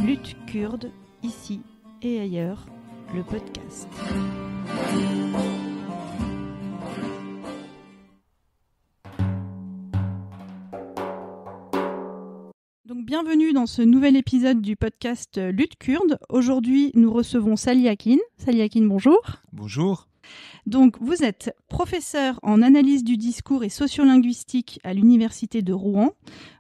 Lutte kurde, ici et ailleurs, le podcast. Donc bienvenue dans ce nouvel épisode du podcast Lutte kurde. Aujourd'hui, nous recevons Salih Akin. Salih Akin, bonjour. Bonjour. Donc, vous êtes professeur en analyse du discours et sociolinguistique à l'Université de Rouen.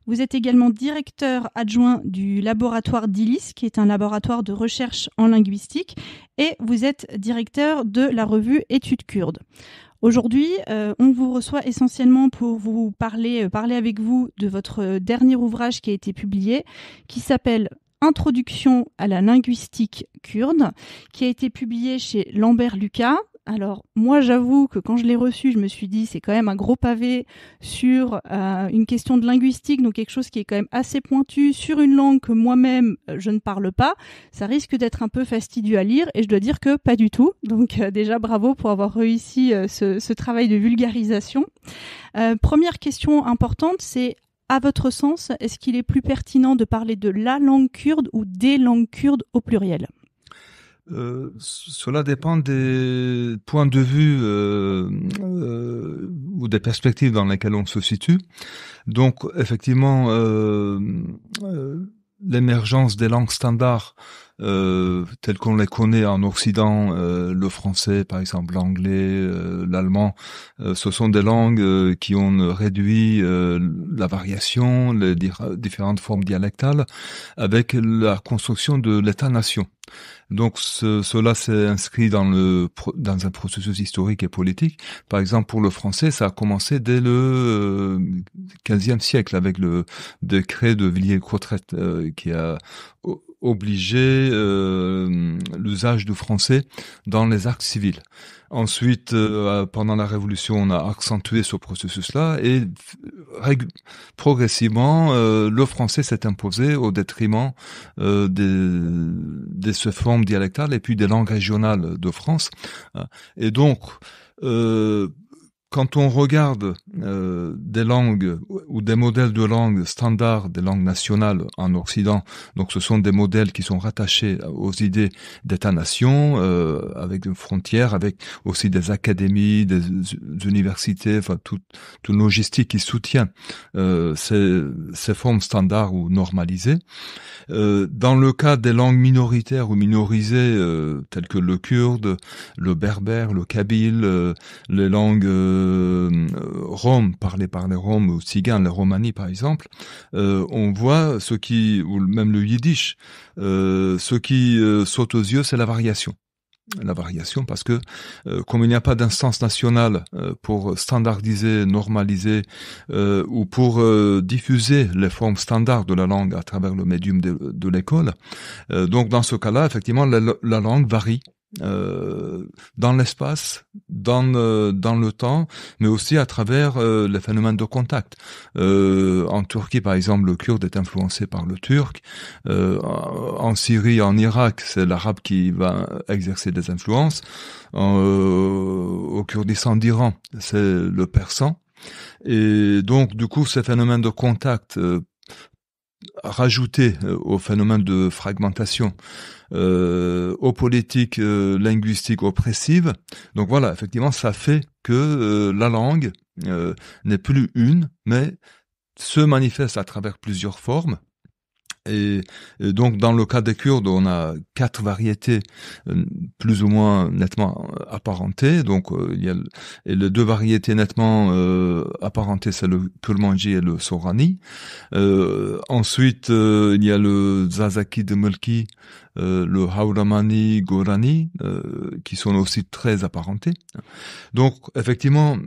Vous êtes également directeur adjoint du laboratoire d'ILIS, qui est un laboratoire de recherche en linguistique, et vous êtes directeur de la revue Études kurdes. Aujourd'hui, on vous reçoit essentiellement pour vous parler avec vous de votre dernier ouvrage qui a été publié, qui s'appelle Introduction à la linguistique kurde, qui a été publié chez Lambert Lucas. Alors, moi, j'avoue que quand je l'ai reçu, je me suis dit, c'est quand même un gros pavé sur une question de linguistique, donc quelque chose qui est quand même assez pointu sur une langue que moi-même, je ne parle pas. Ça risque d'être un peu fastidieux à lire, et je dois dire que pas du tout. Donc, déjà, bravo pour avoir réussi ce travail de vulgarisation. Première question importante, c'est, à votre sens, est-ce qu'il est plus pertinent de parler de la langue kurde ou des langues kurdes au pluriel ? Cela dépend des points de vue ou des perspectives dans lesquelles on se situe. Donc, effectivement, l'émergence des langues standards telles qu'on les connaît en Occident, le français par exemple, l'anglais, l'allemand, ce sont des langues qui ont réduit la variation, les différentes formes dialectales avec la construction de l'État-nation. Donc cela s'est inscrit dans un processus historique et politique. Par exemple, pour le français, ça a commencé dès le XVe siècle avec le décret de Villiers-Cotterêts qui a obligé l'usage du français dans les actes civils. Ensuite, pendant la Révolution, on a accentué ce processus-là et progressivement, le français s'est imposé au détriment de ces formes dialectales et puis des langues régionales de France. Et donc, quand on regarde des langues ou des modèles de langues standards, des langues nationales en Occident, donc ce sont des modèles qui sont rattachés aux idées d'État-nation, avec une frontière, avec aussi des académies, des universités, enfin toute logistique qui soutient ces formes standards ou normalisées. Dans le cas des langues minoritaires ou minorisées, telles que le kurde, le berbère, le kabyle, les langues roms, parlées par les Roms ou tziganes, les Romani par exemple, on voit ou même le yiddish, ce qui saute aux yeux, c'est la variation. La variation parce que comme il n'y a pas d'instance nationale pour standardiser, normaliser ou pour diffuser les formes standards de la langue à travers le médium de l'école, donc dans ce cas-là, effectivement, la langue varie dans l'espace, dans le temps, mais aussi à travers les phénomènes de contact. En Turquie, par exemple, le kurde est influencé par le turc. En Syrie, en Irak, c'est l'arabe qui va exercer des influences. Au Kurdistan d'Iran, c'est le persan. Et donc, du coup, ces phénomènes de contact rajoutés au phénomène de fragmentation, aux politiques linguistiques oppressives. Donc voilà, effectivement, ça fait que la langue n'est plus une, mais se manifeste à travers plusieurs formes. Et donc, dans le cas des Kurdes, on a 4 variétés plus ou moins nettement apparentées. Donc, et les 2 variétés nettement apparentées, c'est le Kurmanji et le Sorani. Ensuite, il y a le Zazaki de Mulki, le Hauramani, Gorani, qui sont aussi très apparentés. Donc, effectivement,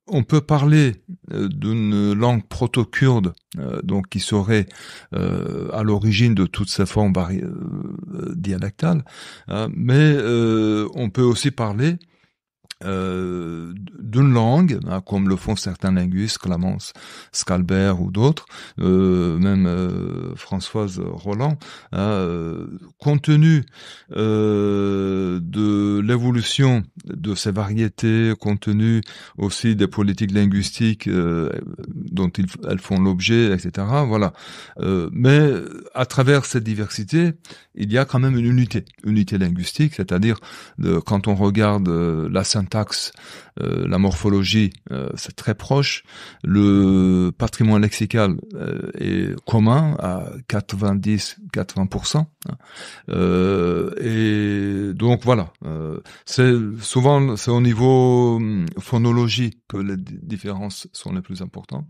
on peut parler d'une langue proto-kurde, donc qui serait à l'origine de toutes ces formes dialectales, mais on peut aussi parler d'une langue, hein, comme le font certains linguistes, Clamence, Scalbert ou d'autres, même Françoise Roland, compte tenu de l'évolution de ces variétés, compte tenu aussi des politiques linguistiques dont elles font l'objet, etc. Voilà. Mais à travers cette diversité, il y a quand même une unité linguistique, c'est-à-dire quand on regarde la syntaxe, la morphologie, c'est très proche. Le patrimoine lexical est commun à 90-80%. Et donc voilà, c'est au niveau phonologie que les différences sont les plus importantes.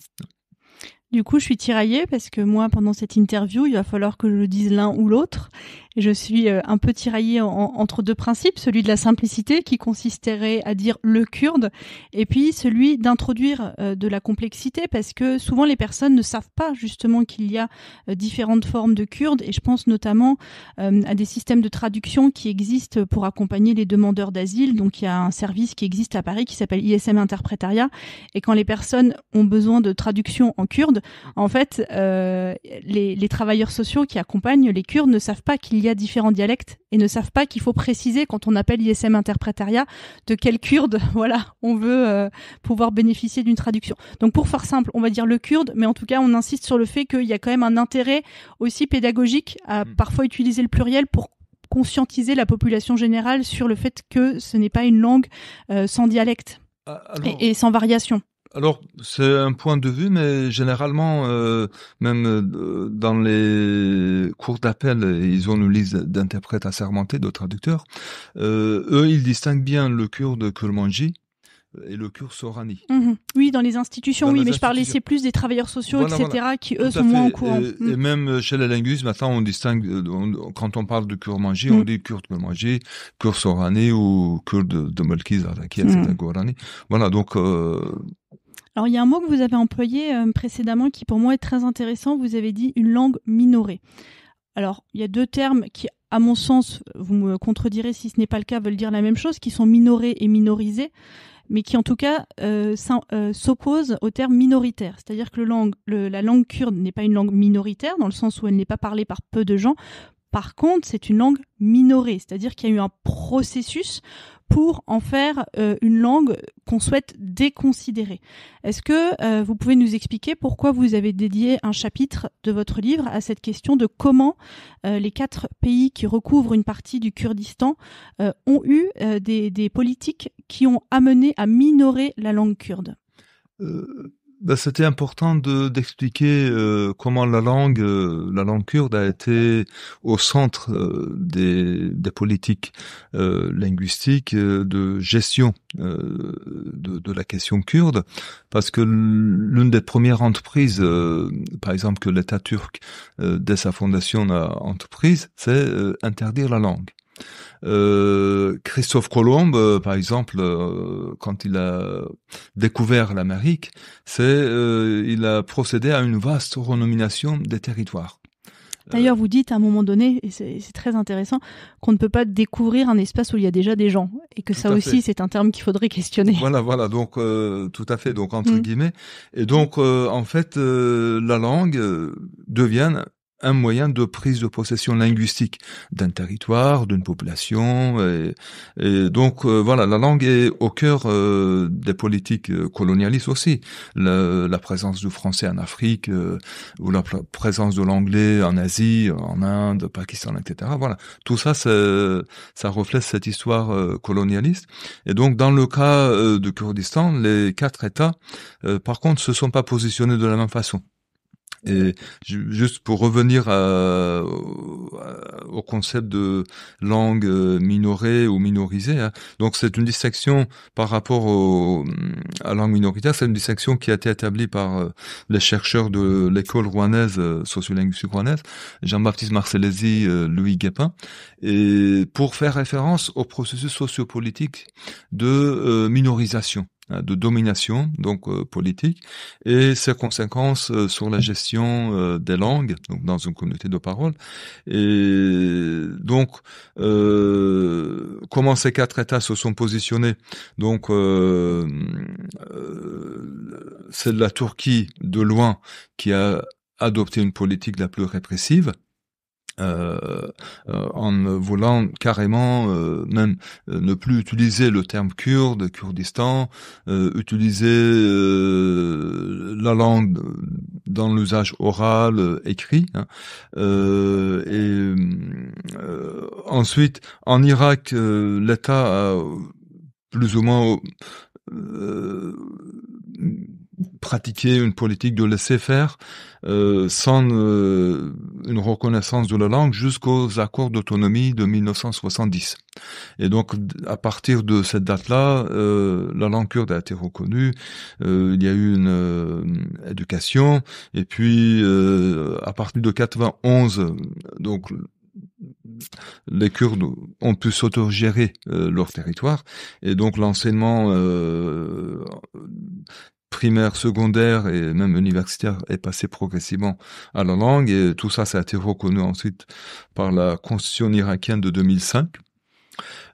Du coup, je suis tiraillée parce que moi, pendant cette interview, il va falloir que je dise l'un ou l'autre. Et je suis un peu tiraillée entre deux principes, celui de la simplicité qui consisterait à dire le kurde, et puis celui d'introduire de la complexité, parce que souvent les personnes ne savent pas justement qu'il y a différentes formes de kurde, et je pense notamment à des systèmes de traduction qui existent pour accompagner les demandeurs d'asile. Donc il y a un service qui existe à Paris qui s'appelle ISM Interprétariat, et quand les personnes ont besoin de traduction en kurde, en fait, les travailleurs sociaux qui accompagnent les Kurdes ne savent pas qu'il y a différents dialectes et ne savent pas qu'il faut préciser quand on appelle ISM Interprétariat de quel kurde, voilà, on veut pouvoir bénéficier d'une traduction. Donc pour faire simple, on va dire le kurde, mais en tout cas, on insiste sur le fait qu'il y a quand même un intérêt aussi pédagogique à parfois utiliser le pluriel pour conscientiser la population générale sur le fait que ce n'est pas une langue sans dialecte et sans variation. Alors, c'est un point de vue, mais généralement, même dans les cours d'appel, ils ont une liste d'interprètes assermentés, de traducteurs. Eux, ils distinguent bien le kurde Kurmanji et le kurde Sorani. Oui, dans les institutions, mais je parlais c'est plus des travailleurs sociaux, voilà, etc., qui eux sont moins au courant. Et même chez les linguistes, maintenant, on distingue, quand on parle de Kurmanji, on dit kurde Kurmanji, kurde Sorani ou kurde de Melki Zaraki, etc., Gorani. Voilà, donc... Alors, il y a un mot que vous avez employé précédemment qui, pour moi, est très intéressant. Vous avez dit une langue minorée. Alors, il y a deux termes qui, à mon sens, vous me contredirez si ce n'est pas le cas, veulent dire la même chose, qui sont minorés et minorisés, mais qui, en tout cas, s'opposent au terme minoritaire. C'est-à-dire que la langue kurde n'est pas une langue minoritaire, dans le sens où elle n'est pas parlée par peu de gens. Par contre, c'est une langue minorée, c'est-à-dire qu'il y a eu un processus pour en faire une langue qu'on souhaite déconsidérer. Est-ce que vous pouvez nous expliquer pourquoi vous avez dédié un chapitre de votre livre à cette question de comment les 4 pays qui recouvrent une partie du Kurdistan ont eu des politiques qui ont amené à minorer la langue kurde? C'était important d'expliquer comment la langue kurde a été au centre des politiques linguistiques de gestion de la question kurde, parce que l'une des premières entreprises, par exemple, que l'État turc dès sa fondation a entreprise, c'est interdire la langue. Christophe Colomb, par exemple, quand il a découvert l'Amérique, il a procédé à une vaste renomination des territoires. D'ailleurs, vous dites à un moment donné, et c'est très intéressant, qu'on ne peut pas découvrir un espace où il y a déjà des gens, et que ça aussi, c'est un terme qu'il faudrait questionner. Voilà, donc tout à fait, donc entre guillemets. Et donc, en fait, la langue devient un moyen de prise de possession linguistique d'un territoire, d'une population, et donc voilà, la langue est au cœur des politiques colonialistes aussi. La présence du français en Afrique, ou la présence de l'anglais en Asie, en Inde, au Pakistan, etc. Voilà, tout ça, ça reflète cette histoire colonialiste. Et donc, dans le cas du Kurdistan, les 4 États, par contre, se sont pas positionnés de la même façon. Et juste pour revenir au concept de langue minorée ou minorisée, hein. Donc c'est une distinction par rapport à langue minoritaire, c'est une distinction qui a été établie par les chercheurs de l'école rouennaise, sociolinguistique rouennaise, Jean-Baptiste Marcellesi, Louis Guépin, et pour faire référence au processus sociopolitique de minorisation. de domination donc politique, et ses conséquences sur la gestion des langues donc dans une communauté de parole. Et donc comment ces 4 États se sont positionnés? Donc c'est la Turquie de loin qui a adopté une politique la plus répressive. En voulant carrément même ne plus utiliser le terme kurde, Kurdistan, utiliser la langue dans l'usage oral, écrit. Ensuite, en Irak, l'État a plus ou moins pratiquer une politique de laisser faire sans une reconnaissance de la langue jusqu'aux accords d'autonomie de 1970. Et donc, à partir de cette date-là, la langue kurde a été reconnue, il y a eu une éducation, et puis à partir de 91, donc les Kurdes ont pu s'autogérer leur territoire, et donc l'enseignement primaire, secondaire et même universitaire est passé progressivement à la langue, et tout ça, ça a été reconnu ensuite par la constitution irakienne de 2005.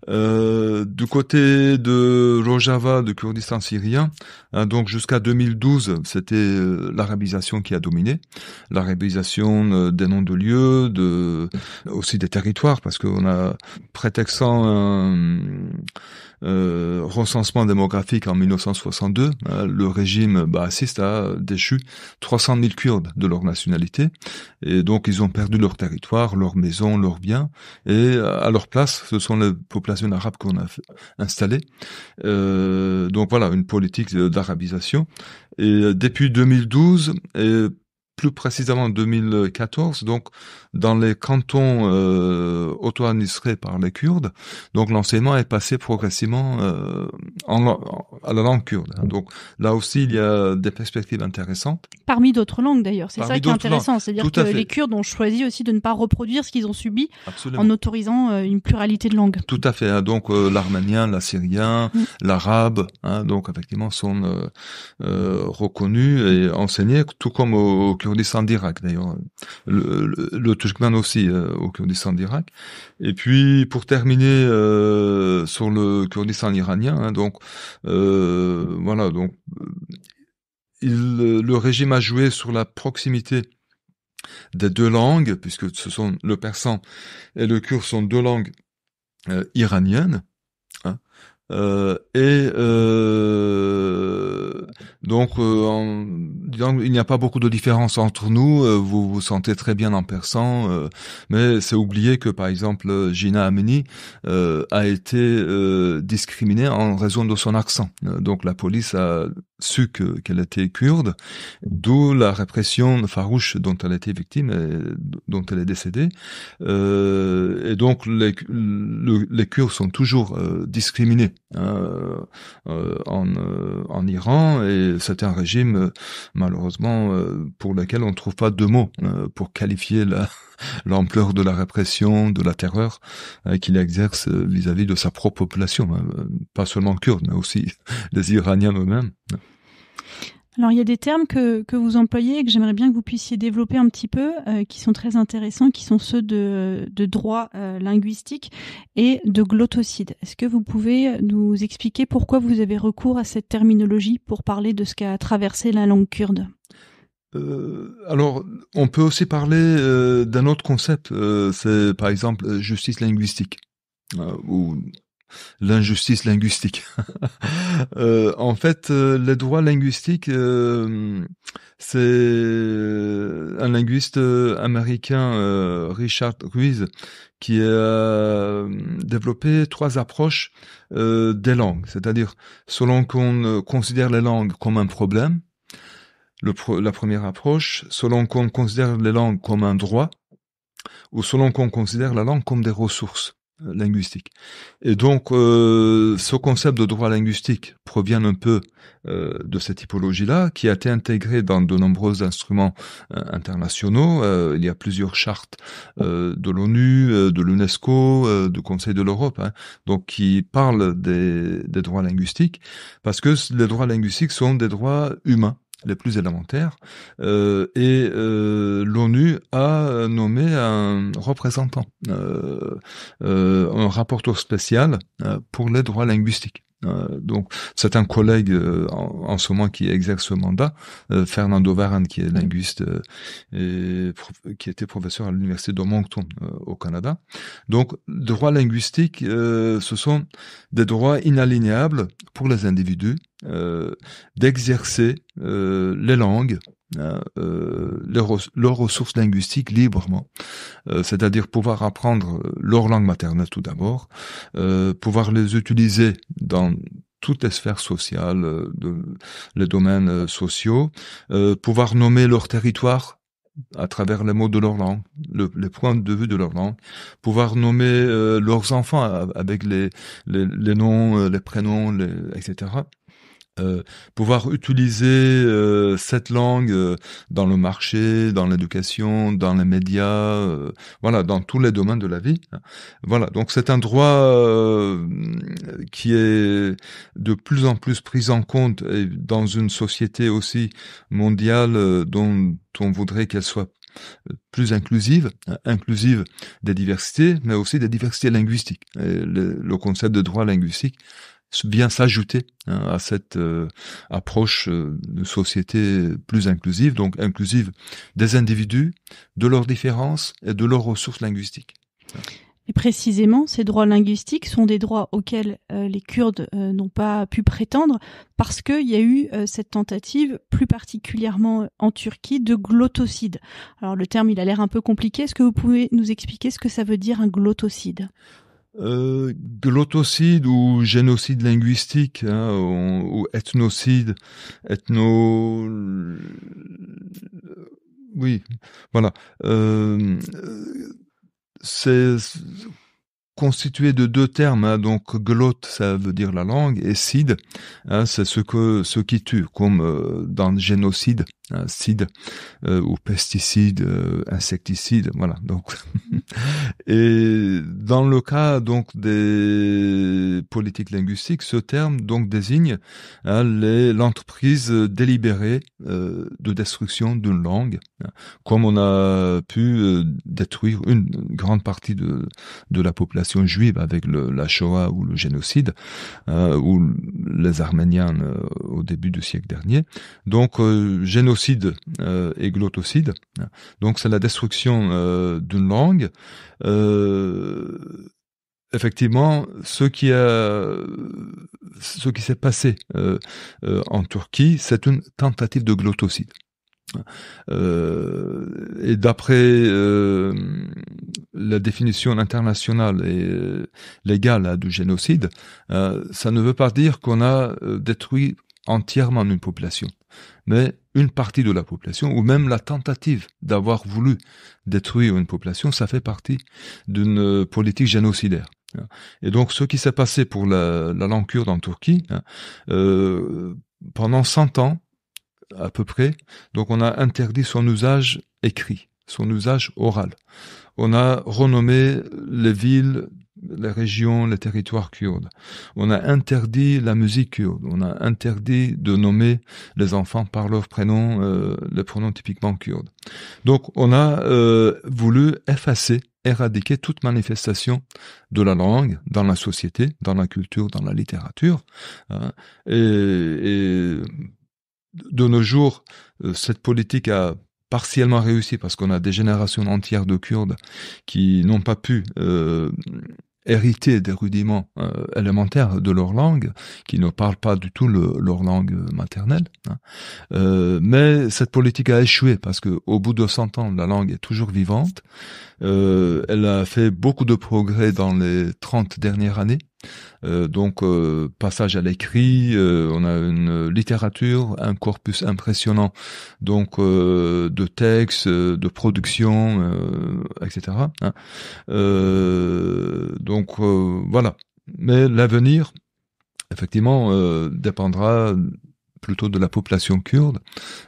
Du côté de Rojava, de Kurdistan syrien, donc jusqu'à 2012, c'était l'arabisation qui a dominé. L'arabisation des noms de lieux, aussi des territoires, parce qu'on a, prétextant un recensement démographique en 1962, le régime baathiste a déchu 300 000 Kurdes de leur nationalité, et donc ils ont perdu leur territoire, leurs maisons, leurs biens, et à leur place, ce sont les populations arabes qu'on a installées. Donc voilà, une politique d'arabisation. Et depuis 2012, et plus précisément en 2014, donc dans les cantons auto-administrés par les Kurdes, donc l'enseignement est passé progressivement à la langue kurde. Donc là aussi, il y a des perspectives intéressantes. Parmi d'autres langues d'ailleurs, c'est ça qui est intéressant, c'est-à-dire que les Kurdes ont choisi aussi de ne pas reproduire ce qu'ils ont subi. Absolument. En autorisant une pluralité de langues. Tout à fait, donc l'arménien, l'assyrien, l'arabe, donc effectivement sont reconnus et enseignés, tout comme au Kurdistan d'Irak d'ailleurs, le turkmène aussi au Kurdistan d'Irak. Et puis pour terminer sur le Kurdistan iranien, donc voilà, donc le régime a joué sur la proximité des 2 langues, puisque ce sont le persan et le kurde sont 2 langues iraniennes. Donc, il n'y a pas beaucoup de différence entre nous. Vous vous sentez très bien en persan, mais c'est oublié que, par exemple, Jina Amini a été discriminée en raison de son accent. Donc, la police a su qu'elle était kurde, d'où la répression farouche dont elle a été victime et dont elle est décédée. Et donc, les Kurdes sont toujours discriminés en Iran, et c'est un régime malheureusement pour lequel on ne trouve pas de mots pour qualifier l'ampleur de la répression, de la terreur qu'il exerce vis-à-vis de sa propre population, pas seulement kurde, mais aussi les Iraniens eux-mêmes. Alors, il y a des termes que vous employez et que j'aimerais bien que vous puissiez développer un petit peu, qui sont très intéressants, qui sont ceux de droit linguistique et de glottocide. Est-ce que vous pouvez nous expliquer pourquoi vous avez recours à cette terminologie pour parler de ce qu'a traversé la langue kurde ? Alors, on peut aussi parler d'un autre concept, c'est par exemple justice linguistique, ou l'injustice linguistique. En fait, les droits linguistiques, c'est un linguiste américain, Richard Ruiz, qui a développé 3 approches des langues. C'est-à-dire, selon qu'on considère les langues comme un problème, la première approche, selon qu'on considère les langues comme un droit, ou selon qu'on considère la langue comme des ressources. linguistique. Et donc, ce concept de droit linguistique provient un peu de cette typologie-là, qui a été intégrée dans de nombreux instruments internationaux. Il y a plusieurs chartes de l'ONU, de l'UNESCO, du Conseil de l'Europe, donc qui parlent des droits linguistiques, parce que les droits linguistiques sont des droits humains les plus élémentaires, et l'ONU a nommé un représentant, un rapporteur spécial pour les droits linguistiques. Donc c'est un collègue en ce moment qui exerce ce mandat, Fernando Varane, qui est linguiste et qui était professeur à l'université de Moncton au Canada. Donc droits linguistiques, ce sont des droits inaliénables pour les individus d'exercer les langues, leurs ressources linguistiques librement, c'est-à-dire pouvoir apprendre leur langue maternelle tout d'abord, pouvoir les utiliser dans toutes les sphères sociales, les domaines sociaux, pouvoir nommer leur territoire à travers les mots de leur langue, les points de vue de leur langue, pouvoir nommer leurs enfants avec les noms, les prénoms, etc. Pouvoir utiliser cette langue dans le marché, dans l'éducation, dans les médias, voilà, dans tous les domaines de la vie. Voilà, donc c'est un droit qui est de plus en plus pris en compte et dans une société aussi mondiale dont on voudrait qu'elle soit plus inclusive des diversités, mais aussi des diversités linguistiques. Et le concept de droit linguistique vient s'ajouter à cette approche de société plus inclusive, donc inclusive des individus, de leurs différences et de leurs ressources linguistiques. Et précisément, ces droits linguistiques sont des droits auxquels les Kurdes n'ont pas pu prétendre parce qu'il y a eu cette tentative, plus particulièrement en Turquie, de glottocide. Alors le terme, il a l'air un peu compliqué. Est-ce que vous pouvez nous expliquer ce que ça veut dire un glottocide ? Glottocide ou génocide linguistique, ou ethnocide, oui, voilà. C'est constitué de deux termes, donc glotte, ça veut dire la langue, et cide, c'est ce qui tue, comme dans le génocide, cide, ou pesticide, insecticide, voilà. Donc, et dans le cas donc des politiques linguistiques, ce terme donc désigne l'entreprise délibérée de destruction d'une langue, comme on a pu détruire une grande partie de la population juive avec la Shoah ou le génocide, ou les Arméniens au début du siècle dernier. Donc génocide et glottocide. Donc c'est la destruction d'une langue. Effectivement, ce qui s'est passé en Turquie, c'est une tentative de glottocide. Et d'après la définition internationale et légale du génocide, ça ne veut pas dire qu'on a détruit entièrement une population, mais une partie de la population, ou même la tentative d'avoir voulu détruire une population, ça fait partie d'une politique génocidaire. Et donc, ce qui s'est passé pour la langue kurde en Turquie, pendant 100 ans, à peu près, donc on a interdit son usage écrit, son usage oral. On a renommé les villes, les régions, les territoires kurdes. On a interdit la musique kurde. On a interdit de nommer les enfants par leurs prénoms, les pronoms typiquement kurdes. Donc on a voulu éradiquer toute manifestation de la langue dans la société, dans la culture, dans la littérature. Et de nos jours, cette politique a partiellement réussi parce qu'on a des générations entières de Kurdes qui n'ont pas pu hériter des rudiments élémentaires de leur langue, qui ne parlent pas du tout leur langue maternelle. Mais cette politique a échoué parce que au bout de 100 ans, la langue est toujours vivante. Elle a fait beaucoup de progrès dans les 30 dernières années. Donc passage à l'écrit, on a une littérature, un corpus impressionnant, donc de textes, de production, etc. Hein. Donc voilà. Mais l'avenir, effectivement, dépendra plutôt de la population kurde,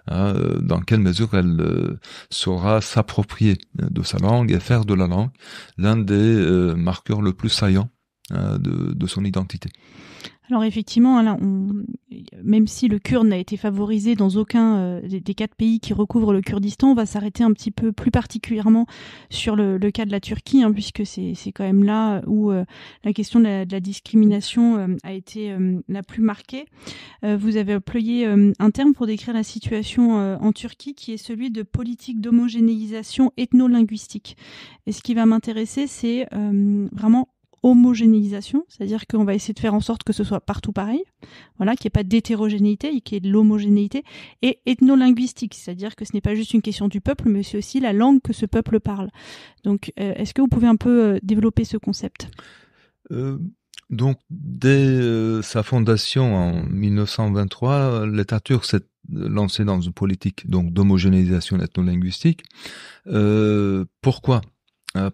hein, dans quelle mesure elle saura s'approprier de sa langue et faire de la langue l'un des marqueurs le plus saillants de son identité. Alors effectivement, là, même si le kurde n'a été favorisé dans aucun des 4 pays qui recouvrent le Kurdistan, on va s'arrêter un petit peu plus particulièrement sur le cas de la Turquie, hein, puisque c'est quand même là où la question de la discrimination a été la plus marquée. Vous avez employé un terme pour décrire la situation en Turquie, qui est celui de politique d'homogénéisation ethno-linguistique. Et ce qui va m'intéresser, c'est vraiment homogénéisation, c'est-à-dire qu'on va essayer de faire en sorte que ce soit partout pareil, voilà, qu'il n'y ait pas d'hétérogénéité, qu'il y ait de l'homogénéité, et ethno-linguistique, c'est-à-dire que ce n'est pas juste une question du peuple, mais c'est aussi la langue que ce peuple parle. Donc, est-ce que vous pouvez un peu développer ce concept ? Donc, dès sa fondation en 1923, l'État turc s'est lancé dans une politique donc d'homogénéisation ethno-linguistique. Pourquoi ?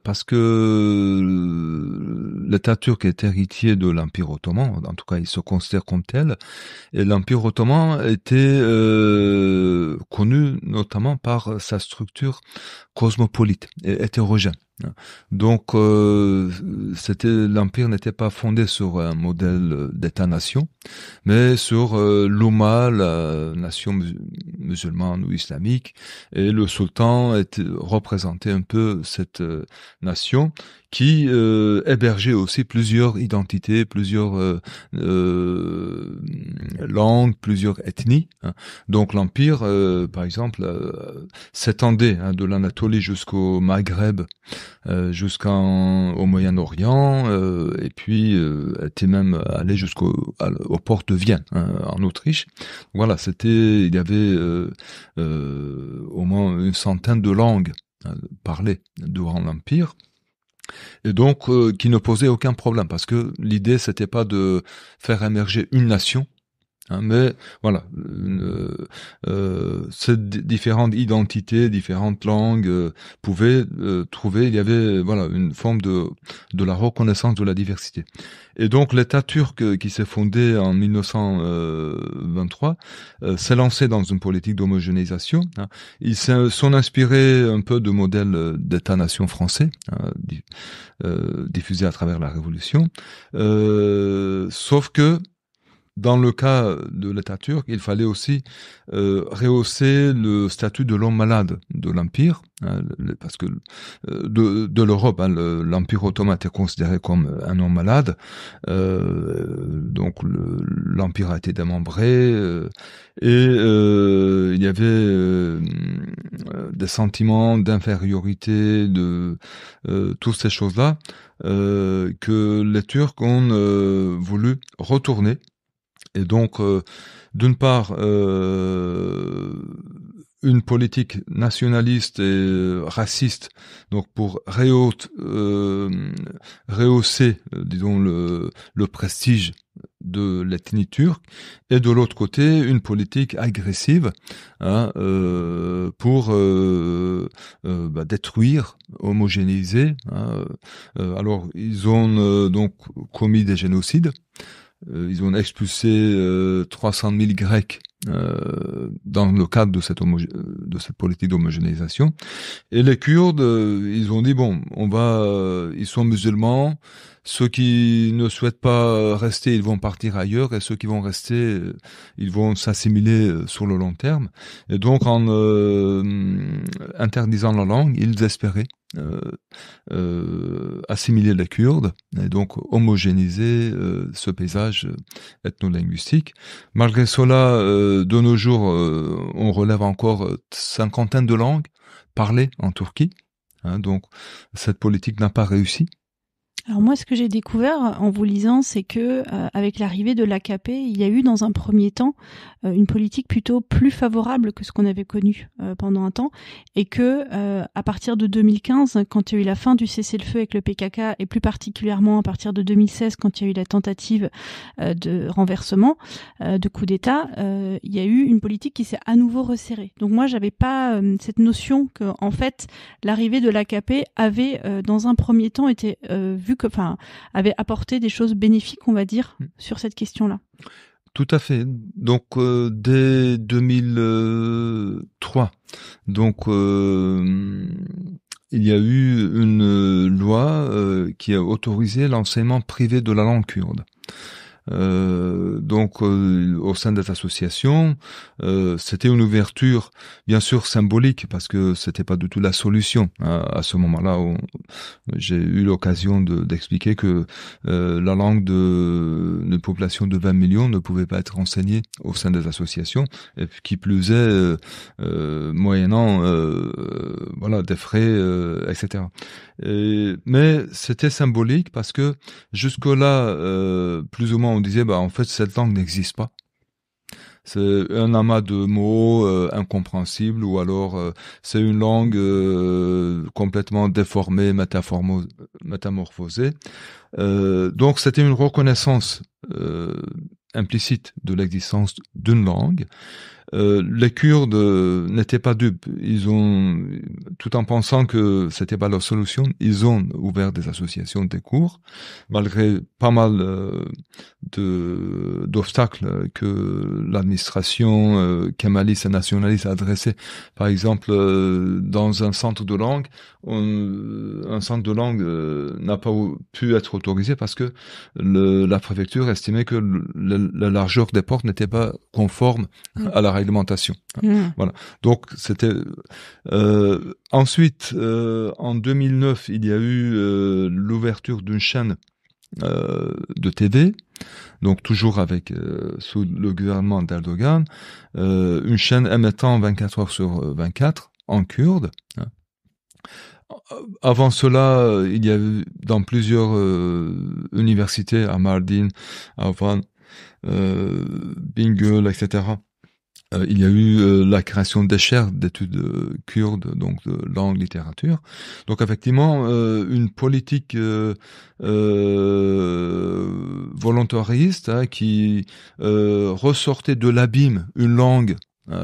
Parce que l'État turc est héritier de l'Empire ottoman, en tout cas il se considère comme tel, et l'Empire ottoman était connu notamment par sa structure cosmopolite et hétérogène. Donc l'Empire n'était pas fondé sur un modèle d'État-nation, mais sur l'Oumma, la nation musulmane ou islamique, et le sultan représentait un peu cette nation qui hébergeait aussi plusieurs identités, plusieurs langues, plusieurs ethnies. Hein. Donc l'Empire, par exemple, s'étendait de l'Anatolie jusqu'au Maghreb, jusqu'au Moyen-Orient, et puis était même allé aux portes de Vienne, en Autriche. Voilà, il y avait au moins une centaine de langues parlées durant l'Empire. Et donc, qui ne posait aucun problème, parce que l'idée, c'était pas de faire émerger une nation, mais voilà, ces différentes identités, différentes langues pouvaient trouver, il y avait voilà une forme de la reconnaissance de la diversité. Et donc l'État turc qui s'est fondé en 1923 s'est lancé dans une politique d'homogénéisation. Hein. Ils sont inspirés un peu de modèles d'État-nation français, diffusés à travers la Révolution, sauf que dans le cas de l'État turc, il fallait aussi rehausser le statut de l'homme malade de l'Empire, hein, parce que de l'Europe, hein, l'Empire ottoman était considéré comme un homme malade, donc l'Empire a été démembré, et il y avait des sentiments d'infériorité, de toutes ces choses-là, que les Turcs ont voulu retourner. Et donc, d'une part, une politique nationaliste et raciste, donc pour rehausser, disons, le prestige de l'ethnie turque, et de l'autre côté, une politique agressive pour détruire, homogénéiser. Alors, ils ont donc commis des génocides. Ils ont expulsé 300 000 Grecs dans le cadre de cette politique d'homogénéisation. Et les Kurdes, ils ont dit bon, ils sont musulmans. Ceux qui ne souhaitent pas rester, ils vont partir ailleurs, et ceux qui vont rester, ils vont s'assimiler sur le long terme. Et donc, en interdisant la langue, ils espéraient assimiler les Kurdes et donc homogénéiser ce paysage ethno-linguistique. Malgré cela, de nos jours, on relève encore 50 de langues parlées en Turquie. Donc, cette politique n'a pas réussi. Alors moi, ce que j'ai découvert en vous lisant, c'est que avec l'arrivée de l'AKP, il y a eu dans un premier temps une politique plutôt plus favorable que ce qu'on avait connu pendant un temps, et que à partir de 2015, quand il y a eu la fin du cessez-le-feu avec le PKK, et plus particulièrement à partir de 2016, quand il y a eu la tentative de renversement, de coup d'État, il y a eu une politique qui s'est à nouveau resserrée. Donc moi, j'avais pas cette notion que en fait l'arrivée de l'AKP avait dans un premier temps été avait apporté des choses bénéfiques, on va dire, sur cette question-là. Tout à fait. Donc dès 2003, donc il y a eu une loi qui a autorisé l'enseignement privé de la langue kurde. Donc au sein des associations, c'était une ouverture bien sûr symbolique parce que c'était pas du tout la solution à ce moment-là. J'ai eu l'occasion d'expliquer que la langue d'une population de 20 millions ne pouvait pas être enseignée au sein des associations, et qui plus est moyennant voilà des frais, etc. Mais c'était symbolique parce que jusque-là, plus ou moins, on disait, en fait, cette langue n'existe pas. C'est un amas de mots incompréhensibles, ou alors c'est une langue complètement déformée, métamorphosée. Donc c'était une reconnaissance implicite de l'existence d'une langue. Les Kurdes n'étaient pas dupes. Ils ont, tout en pensant que c'était pas leur solution, ils ont ouvert des associations, des cours, malgré pas mal d'obstacles que l'administration kémaliste et nationaliste a adressés. Par exemple, dans un centre de langue, un centre de langue n'a pas pu être autorisé parce que la préfecture estimait que la largeur des portes n'était pas conforme à la réglementation. Voilà. Donc c'était ensuite en 2009, il y a eu l'ouverture d'une chaîne de TV, donc toujours avec sous le gouvernement d'Erdogan, une chaîne émettant 24 heures sur 24 en kurde. Avant cela, il y a eu dans plusieurs universités, à Mardin, à Van, Bingöl, etc. Il y a eu la création des chaires d'études kurdes, donc de langue, littérature. Donc effectivement, une politique volontariste qui ressortait de l'abîme une langue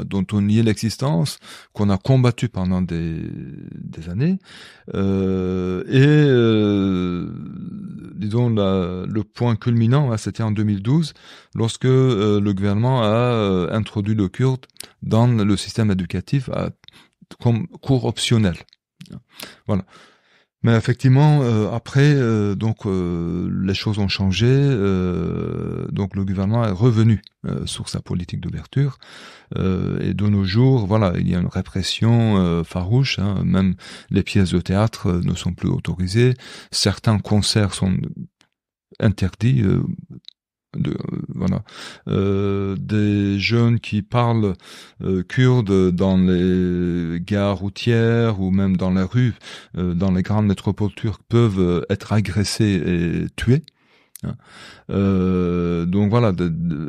dont on niait l'existence, qu'on a combattu pendant des années, disons le point culminant, c'était en 2012, lorsque le gouvernement a introduit le kurde dans le système éducatif comme cours optionnel. Voilà. Mais effectivement, après, donc les choses ont changé. Donc le gouvernement est revenu sur sa politique d'ouverture. Et de nos jours, voilà, il y a une répression farouche. Même les pièces de théâtre ne sont plus autorisées. Certains concerts sont interdits. Voilà, des jeunes qui parlent kurde dans les gares routières ou même dans la rue, dans les grandes métropoles turques, peuvent être agressés et tués. Donc voilà,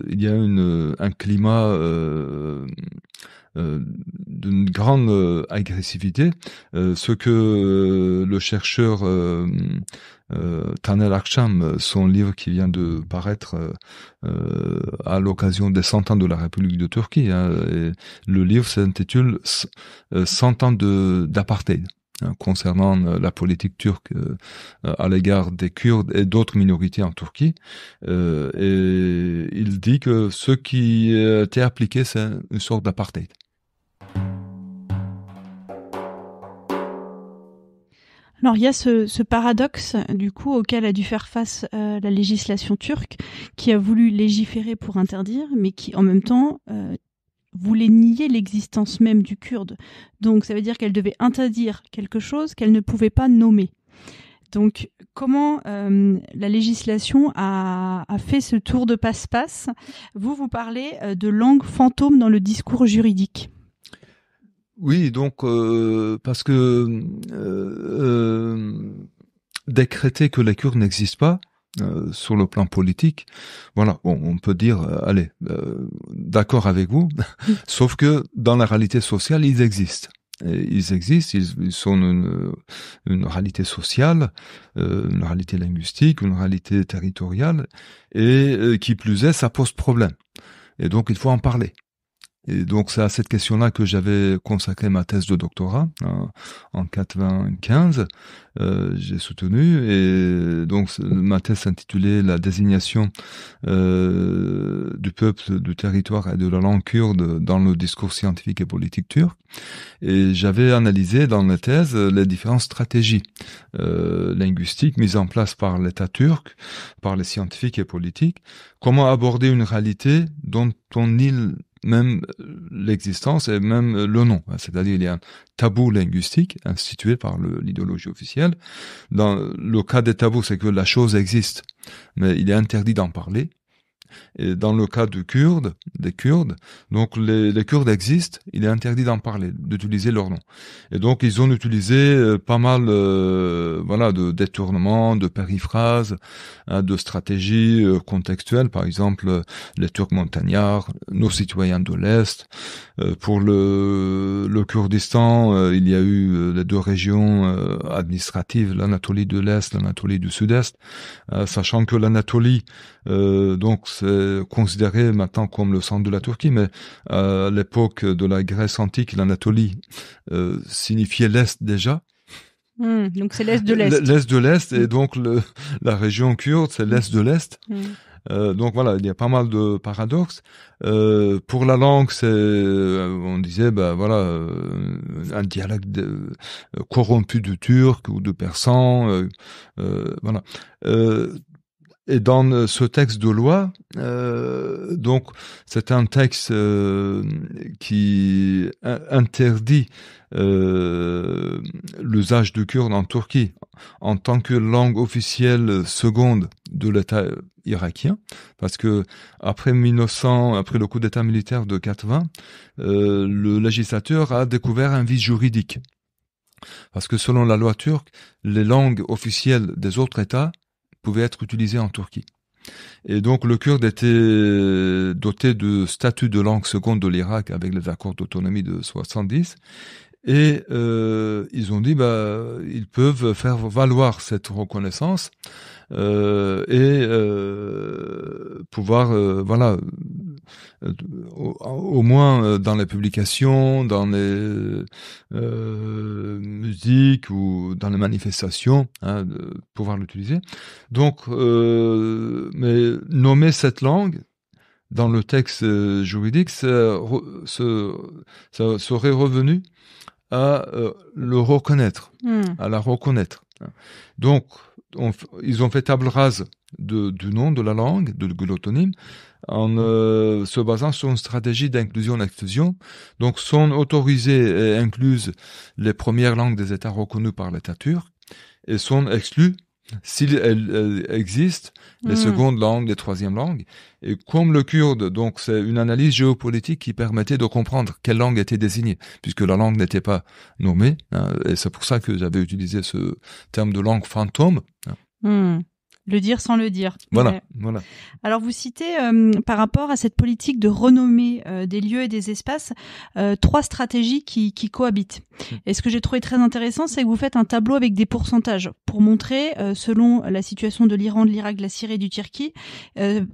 il y a un climat d'une grande agressivité, ce que le chercheur Taner Akçam, son livre qui vient de paraître à l'occasion des 100 ans de la République de Turquie, et le livre s'intitule 100 ans d'apartheid, concernant la politique turque à l'égard des Kurdes et d'autres minorités en Turquie. Et il dit que ce qui était appliqué, c'est une sorte d'apartheid. Alors il y a ce paradoxe du coup auquel a dû faire face la législation turque, qui a voulu légiférer pour interdire, mais qui en même temps voulait nier l'existence même du kurde. Donc ça veut dire qu'elle devait interdire quelque chose qu'elle ne pouvait pas nommer. Donc comment la législation a fait ce tour de passe-passe? Vous parlez de langue fantôme dans le discours juridique. Oui, donc parce que décréter que les Kurdes n'existent pas sur le plan politique, voilà, bon, on peut dire, allez, d'accord avec vous, sauf que dans la réalité sociale, ils existent. Et ils existent, ils sont une réalité sociale, une réalité linguistique, une réalité territoriale, et qui plus est, ça pose problème. Et donc, il faut en parler. Et donc, c'est à cette question-là que j'avais consacré ma thèse de doctorat en 95. J'ai soutenu, et donc ma thèse s'intitulait La désignation du peuple, du territoire et de la langue kurde dans le discours scientifique et politique turc. Et j'avais analysé dans la thèse les différentes stratégies linguistiques mises en place par l'État turc, par les scientifiques et politiques. Comment aborder une réalité dont on nie même l'existence et même le nom. C'est-à-dire, il y a un tabou linguistique institué par l'idéologie officielle. Dans le cas des tabous, c'est que la chose existe, mais il est interdit d'en parler. Et dans le cas des Kurdes, donc les Kurdes existent, il est interdit d'en parler, d'utiliser leur nom. Et donc ils ont utilisé pas mal, de détournements, de périphrases, de stratégies contextuelles. Par exemple, les Turcs montagnards, nos citoyens de l'Est. Pour le Kurdistan, il y a eu les deux régions administratives, l'Anatolie de l'Est, l'Anatolie du Sud-Est, sachant que l'Anatolie, donc c'est considéré maintenant comme le centre de la Turquie, mais à l'époque de la Grèce antique, l'Anatolie signifiait l'Est déjà. Donc c'est l'Est de l'Est. L'Est de l'Est, et donc la région kurde, c'est l'Est de l'Est. Donc voilà, il y a pas mal de paradoxes. Pour la langue, on disait, un dialecte corrompu du turc ou de persan, voilà. Et dans ce texte de loi, donc c'est un texte qui interdit l'usage du kurde en Turquie en tant que langue officielle seconde de l'État irakien, parce que après le coup d'État militaire de 80, le législateur a découvert un vice juridique, parce que selon la loi turque, les langues officielles des autres États pouvaient être utilisées en Turquie. Et donc le kurde était doté de statut de langue seconde de l'Irak avec les accords d'autonomie de 70. Et ils ont dit, ils peuvent faire valoir cette reconnaissance et pouvoir, au moins dans les publications, dans les musiques ou dans les manifestations, de pouvoir l'utiliser. Donc, mais nommer cette langue dans le texte juridique, ça serait revenu à le reconnaître, à la reconnaître. Donc, ils ont fait table rase du nom de la langue, de glottonyme, en se basant sur une stratégie d'inclusion-exclusion. Donc, sont autorisées et incluses les premières langues des États reconnus par l'État turc, et sont exclues s'il existe les secondes langues, les troisièmes langues. Et comme le kurde, donc c'est une analyse géopolitique qui permettait de comprendre quelle langue était désignée, puisque la langue n'était pas nommée, et c'est pour ça que j'avais utilisé ce terme de langue fantôme. Le dire sans le dire. Voilà. Alors vous citez, par rapport à cette politique de renommer des lieux et des espaces, 3 stratégies qui cohabitent. Et ce que j'ai trouvé très intéressant, c'est que vous faites un tableau avec des pourcentages pour montrer, selon la situation de l'Iran, de l'Irak, de la Syrie et du Turquie,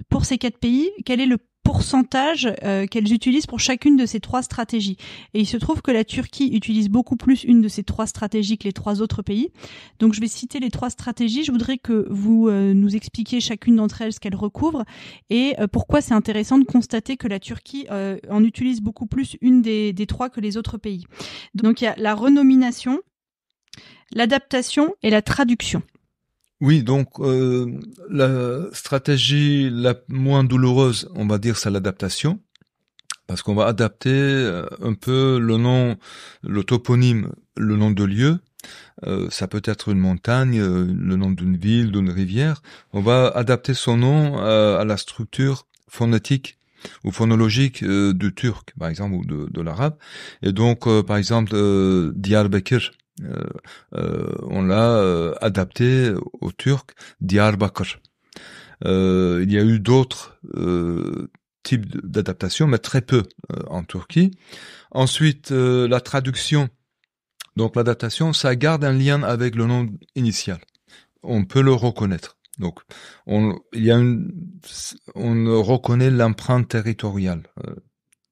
pour ces 4 pays, quel est le pourcentage qu'elles utilisent pour chacune de ces 3 stratégies. Et il se trouve que la Turquie utilise beaucoup plus une de ces 3 stratégies que les 3 autres pays. Donc je vais citer les 3 stratégies. Je voudrais que vous nous expliquiez chacune d'entre elles ce qu'elles recouvrent et pourquoi c'est intéressant de constater que la Turquie en utilise beaucoup plus une des 3 que les autres pays. Donc il y a la renomination, l'adaptation et la traduction. Oui, donc la stratégie la moins douloureuse, on va dire, c'est l'adaptation, parce qu'on va adapter un peu le nom, le toponyme, le nom de lieu. Ça peut être une montagne, le nom d'une ville, d'une rivière. On va adapter son nom à la structure phonétique ou phonologique du turc, par exemple, ou de l'arabe. Et donc, par exemple, Diyarbakır, On l'a adapté au turc Diyarbakır. Il y a eu d'autres types d'adaptations, mais très peu en Turquie. Ensuite, la traduction. Donc l'adaptation, ça garde un lien avec le nom initial. On peut le reconnaître. Donc on reconnaît l'empreinte territoriale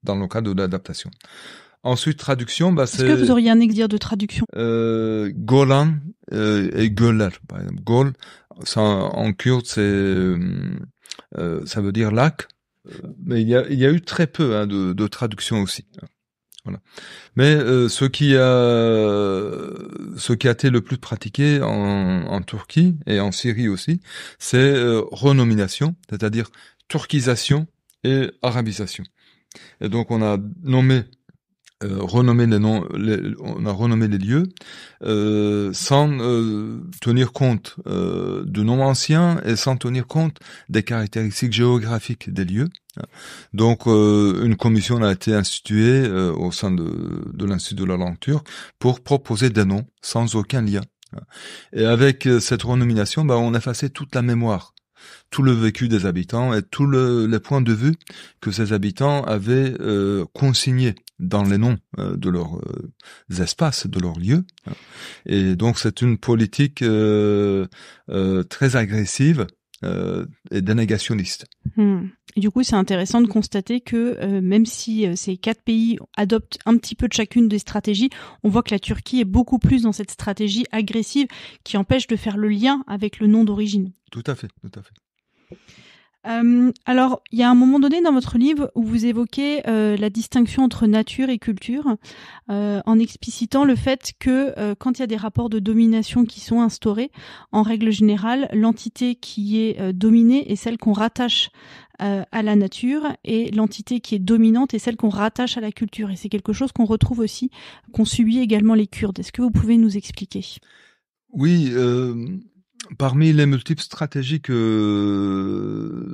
dans le cas de l'adaptation. Ensuite, traduction, c'est... Est-ce que vous auriez un exemple de traduction? Golan et Göller, par exemple. Gol, ça, en kurde, ça veut dire lac, mais il y a eu très peu de traduction aussi. Voilà. Mais ce qui a été le plus pratiqué en Turquie et en Syrie aussi, c'est renomination, c'est-à-dire turquisation et arabisation. Et donc on a renommé les noms, on a renommé les lieux sans tenir compte de noms anciens et sans tenir compte des caractéristiques géographiques des lieux. Donc une commission a été instituée au sein de l'Institut de la langue turque pour proposer des noms sans aucun lien. Et avec cette renomination, on effaçait toute la mémoire, tout le vécu des habitants et tous les points de vue que ces habitants avaient consignés dans les noms de leurs espaces, de leurs lieux. Et donc c'est une politique très agressive et dénégationniste. Et du coup, c'est intéressant de constater que même si ces 4 pays adoptent un petit peu de chacune des stratégies, on voit que la Turquie est beaucoup plus dans cette stratégie agressive qui empêche de faire le lien avec le nom d'origine. Tout à fait, tout à fait. Alors, il y a un moment donné dans votre livre où vous évoquez la distinction entre nature et culture, en explicitant le fait que quand il y a des rapports de domination qui sont instaurés, en règle générale, l'entité qui est dominée est celle qu'on rattache à la nature et l'entité qui est dominante est celle qu'on rattache à la culture. Et c'est quelque chose qu'on retrouve aussi, qu'ont subi également les Kurdes. Est-ce que vous pouvez nous expliquer ? Oui, parmi les multiples stratégies que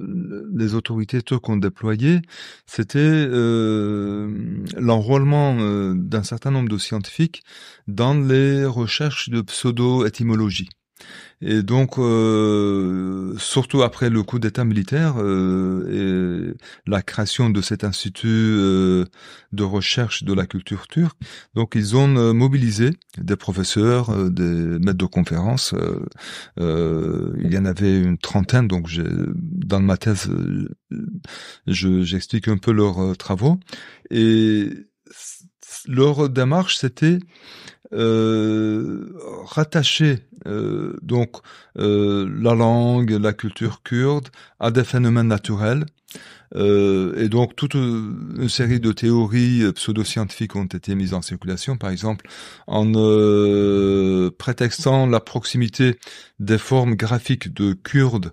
les autorités turques ont déployées, c'était l'enrôlement d'un certain nombre de scientifiques dans les recherches de pseudo-étymologie. Et donc, surtout après le coup d'État militaire et la création de cet institut de recherche de la culture turque, donc ils ont mobilisé des professeurs, des maîtres de conférences. Il y en avait une trentaine, donc dans ma thèse, j'explique un peu leurs travaux. Et leur démarche, c'était rattacher la langue, la culture kurde à des phénomènes naturels. Et donc toute une série de théories pseudo-scientifiques ont été mises en circulation, par exemple en prétextant la proximité des formes graphiques de kurde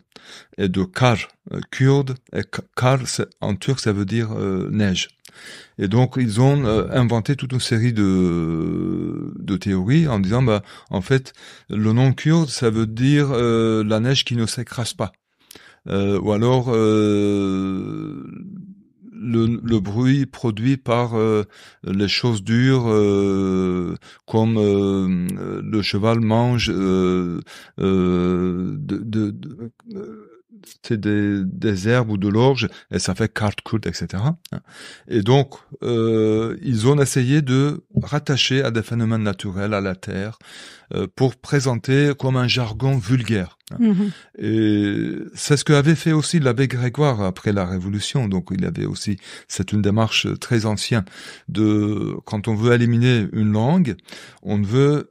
et de kar. Kurde et kar, en turc, ça veut dire neige. Et donc ils ont inventé toute une série de théories en disant en fait le nom kurde ça veut dire la neige qui ne s'écrase pas, ou alors le bruit produit par les choses dures comme le cheval mange c'est des herbes ou de l'orge et ça fait kart kurd, etc. Et donc ils ont essayé de rattacher à des phénomènes naturels, à la terre, pour présenter comme un jargon vulgaire. Et c'est ce qu'avait fait aussi l'abbé Grégoire après la Révolution. Donc il avait aussi, c'est une démarche très ancienne quand on veut éliminer une langue, on peut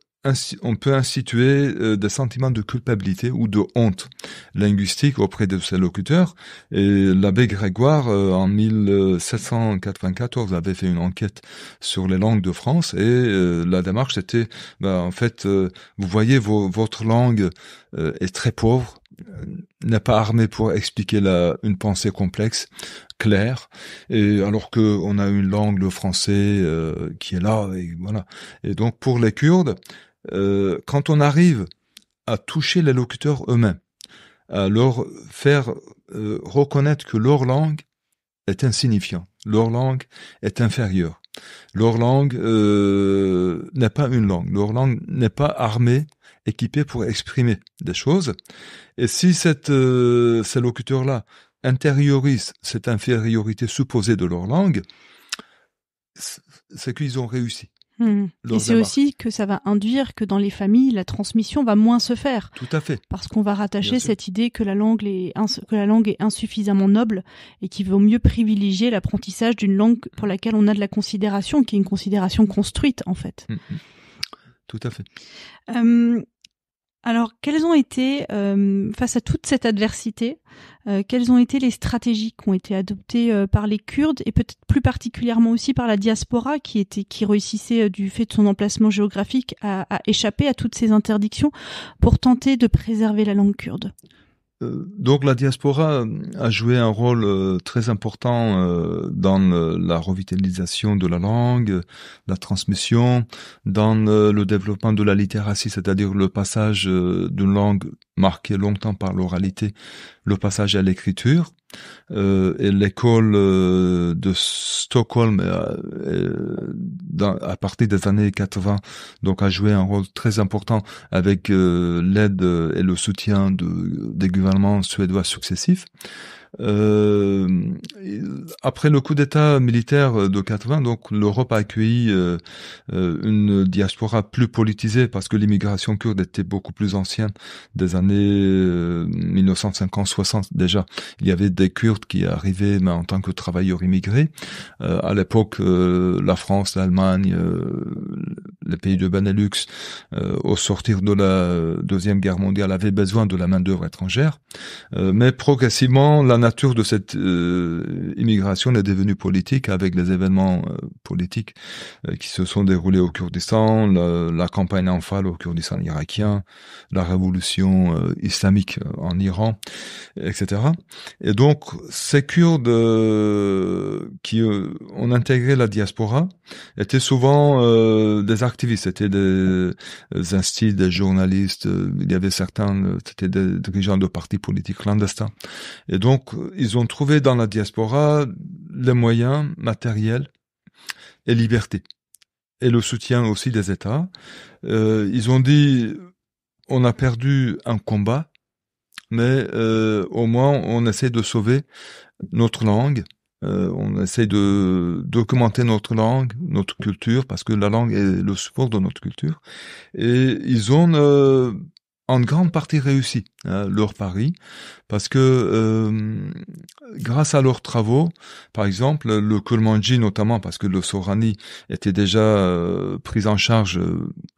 instituer des sentiments de culpabilité ou de honte linguistique auprès de ses locuteurs. Et l'abbé Grégoire, en 1794, avait fait une enquête sur les langues de France et la démarche c'était, en fait, vous voyez, votre langue est très pauvre, n'est pas armée pour expliquer une pensée complexe, claire, et alors que on a une langue, le français, qui est là, et voilà. Et donc pour les Kurdes, quand on arrive à toucher les locuteurs eux-mêmes, à leur faire reconnaître que leur langue est insignifiante, leur langue est inférieure, Leur langue n'est pas une langue. Leur langue n'est pas armée, équipée pour exprimer des choses. Et si ces locuteurs-là intériorisent cette infériorité supposée de leur langue, c'est qu'ils ont réussi. Et c'est aussi que ça va induire que dans les familles, la transmission va moins se faire. Tout à fait. Parce qu'on va rattacher cette idée que la langue est insuffisamment noble et qu'il vaut mieux privilégier l'apprentissage d'une langue pour laquelle on a de la considération, qui est une considération construite, en fait. Tout à fait. Alors, quelles ont été, face à toute cette adversité, quelles ont été les stratégies qui ont été adoptées par les Kurdes et peut-être plus particulièrement aussi par la diaspora qui réussissait du fait de son emplacement géographique à échapper à toutes ces interdictions pour tenter de préserver la langue kurde? Donc la diaspora a joué un rôle très important dans la revitalisation de la langue, la transmission, dans le développement de la littératie, c'est-à-dire le passage d'une langue marquée longtemps par l'oralité, le passage à l'écriture. Et l'école de Stockholm à partir des années 80 donc a joué un rôle très important avec l'aide et le soutien des gouvernements suédois successifs. Après le coup d'État militaire de 80, donc l'Europe a accueilli une diaspora plus politisée parce que l'immigration kurde était beaucoup plus ancienne, des années 1950-60 déjà. Il y avait des Kurdes qui arrivaient mais en tant que travailleurs immigrés. À l'époque, la France, l'Allemagne, les pays de Benelux, au sortir de la Deuxième Guerre mondiale, avaient besoin de la main-d'œuvre étrangère. Mais progressivement, la nature de cette immigration est devenue politique avec les événements politiques qui se sont déroulés au Kurdistan, la campagne Anfal au Kurdistan irakien, la révolution islamique en Iran, etc. Et donc, ces Kurdes qui ont intégré la diaspora étaient souvent des activistes, c'était des instituts, des journalistes, il y avait certains, c'était des dirigeants de partis politiques clandestins. Et donc, ils ont trouvé dans la diaspora les moyens matériels et liberté. Et le soutien aussi des États. Ils ont dit, on a perdu un combat, mais au moins on essaie de sauver notre langue. On essaie de documenter notre langue, notre culture, parce que la langue est le support de notre culture. Et ils ont en grande partie réussi leur pari, parce que grâce à leurs travaux, par exemple le Kurmanji notamment, parce que le Sorani était déjà pris en charge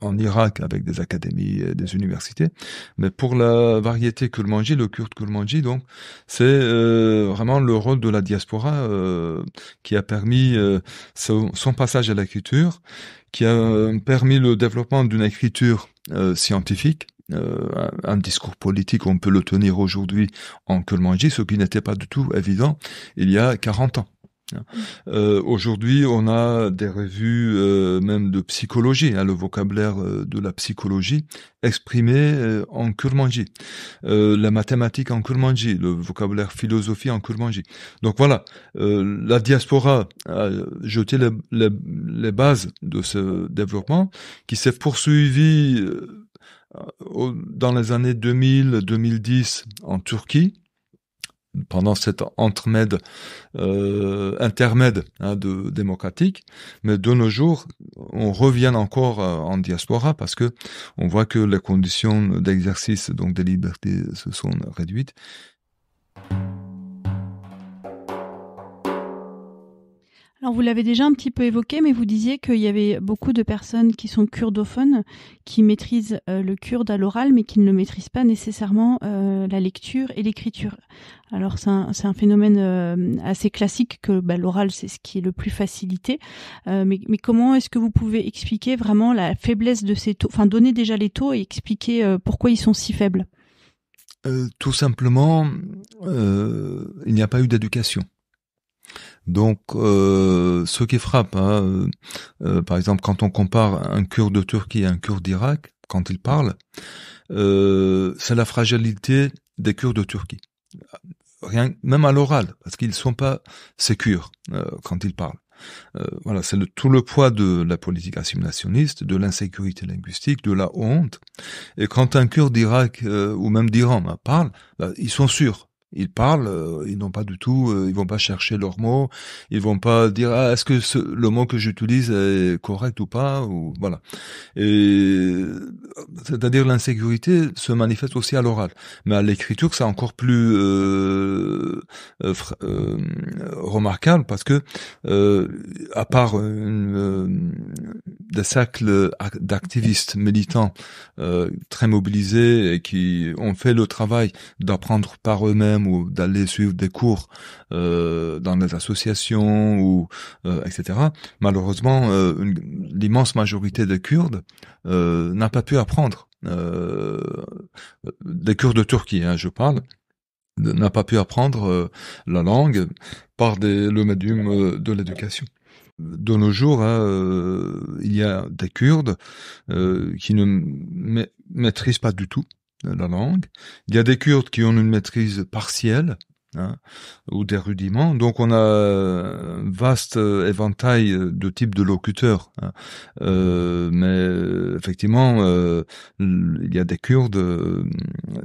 en Irak avec des académies et des universités, mais pour la variété Kurmanji, le kurde Kurmanji, donc c'est vraiment le rôle de la diaspora qui a permis son passage à l'écriture, qui a permis le développement d'une écriture scientifique. Un discours politique, on peut le tenir aujourd'hui en Kurmanji, ce qui n'était pas du tout évident il y a 40 ans. Aujourd'hui, on a des revues même de psychologie, le vocabulaire de la psychologie exprimé en Kurmanji, la mathématique en Kurmanji, le vocabulaire philosophie en Kurmanji. Donc voilà, la diaspora a jeté les bases de ce développement qui s'est poursuivi dans les années 2000-2010 en Turquie, pendant cet intermède de démocratique, mais de nos jours, on revient encore en diaspora parce que on voit que les conditions d'exercice donc des libertés se sont réduites. Alors vous l'avez déjà un petit peu évoqué, mais vous disiez qu'il y avait beaucoup de personnes qui sont kurdophones, qui maîtrisent le kurde à l'oral, mais qui ne le maîtrisent pas nécessairement la lecture et l'écriture. Alors c'est un phénomène assez classique que l'oral c'est ce qui est le plus facilité. Mais comment est-ce que vous pouvez expliquer vraiment la faiblesse de ces taux, enfin donner déjà les taux et expliquer pourquoi ils sont si faibles? Tout simplement, il n'y a pas eu d'éducation. Donc, ce qui frappe, par exemple, quand on compare un Kurde de Turquie et un Kurde d'Irak, quand ils parlent, c'est la fragilité des Kurdes de Turquie. Rien, même à l'oral, parce qu'ils ne sont pas sécures quand ils parlent. Voilà, c'est tout le poids de la politique assimilationniste, de l'insécurité linguistique, de la honte. Et quand un Kurde d'Irak ou même d'Iran parle, ils sont sûrs. Ils parlent, ils n'ont pas du tout, ils vont pas chercher leurs mots, ils vont pas dire est-ce que le mot que j'utilise est correct ou pas, ou voilà. Et c'est-à-dire l'insécurité se manifeste aussi à l'oral, mais à l'écriture c'est encore plus remarquable parce que à part des cercles d'activistes militants très mobilisés et qui ont fait le travail d'apprendre par eux-mêmes ou d'aller suivre des cours dans des associations ou etc. Malheureusement, l'immense majorité des Kurdes n'a pas pu apprendre. Des Kurdes de Turquie, je parle, n'a pas pu apprendre la langue par le médium de l'éducation. De nos jours, il y a des Kurdes qui ne maîtrisent pas du tout la langue. Il y a des Kurdes qui ont une maîtrise partielle, ou des rudiments. Donc on a un vaste éventail de types de locuteurs. Mais effectivement, il y a des Kurdes,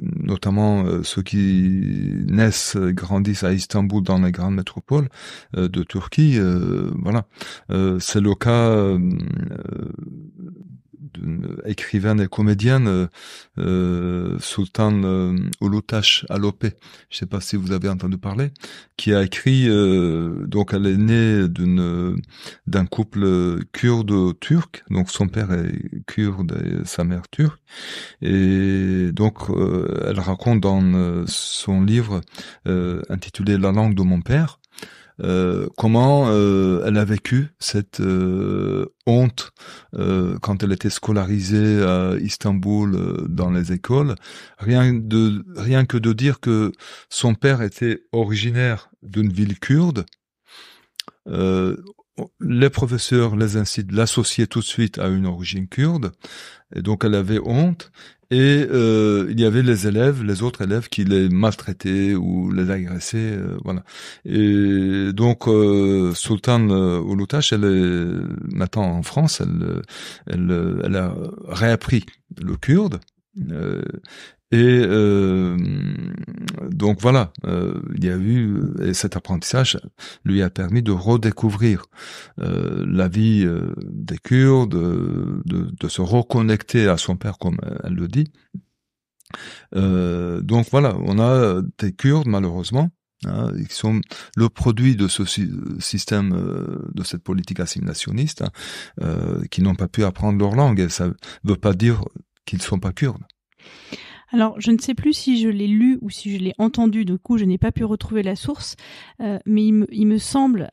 notamment ceux qui naissent, grandissent à Istanbul dans les grandes métropoles de Turquie. Voilà, c'est le cas d'une écrivaine et comédienne, Sultan Ulutas Alopé, je sais pas si vous avez entendu parler, qui a écrit, donc elle est née d'un couple kurde-turc, donc son père est kurde et sa mère turque, et donc elle raconte dans son livre intitulé La langue de mon père, comment elle a vécu cette honte quand elle était scolarisée à Istanbul dans les écoles, rien que de dire que son père était originaire d'une ville kurde. Les professeurs les incitent l'associer tout de suite à une origine kurde, et donc elle avait honte. Et il y avait les autres élèves qui les maltraitaient ou les agressaient, voilà. Et donc Sultan Ulutas, elle est maintenant en France, elle a réappris le kurde. Et donc voilà, il y a eu, et cet apprentissage lui a permis de redécouvrir la vie des Kurdes, de se reconnecter à son père, comme elle le dit. Donc voilà, on a des Kurdes malheureusement, qui sont le produit de ce système, de cette politique assimilationniste, qui n'ont pas pu apprendre leur langue. Et ça ne veut pas dire qu'ils ne sont pas Kurdes. Alors, je ne sais plus si je l'ai lu ou si je l'ai entendu, du coup, je n'ai pas pu retrouver la source, mais il me semble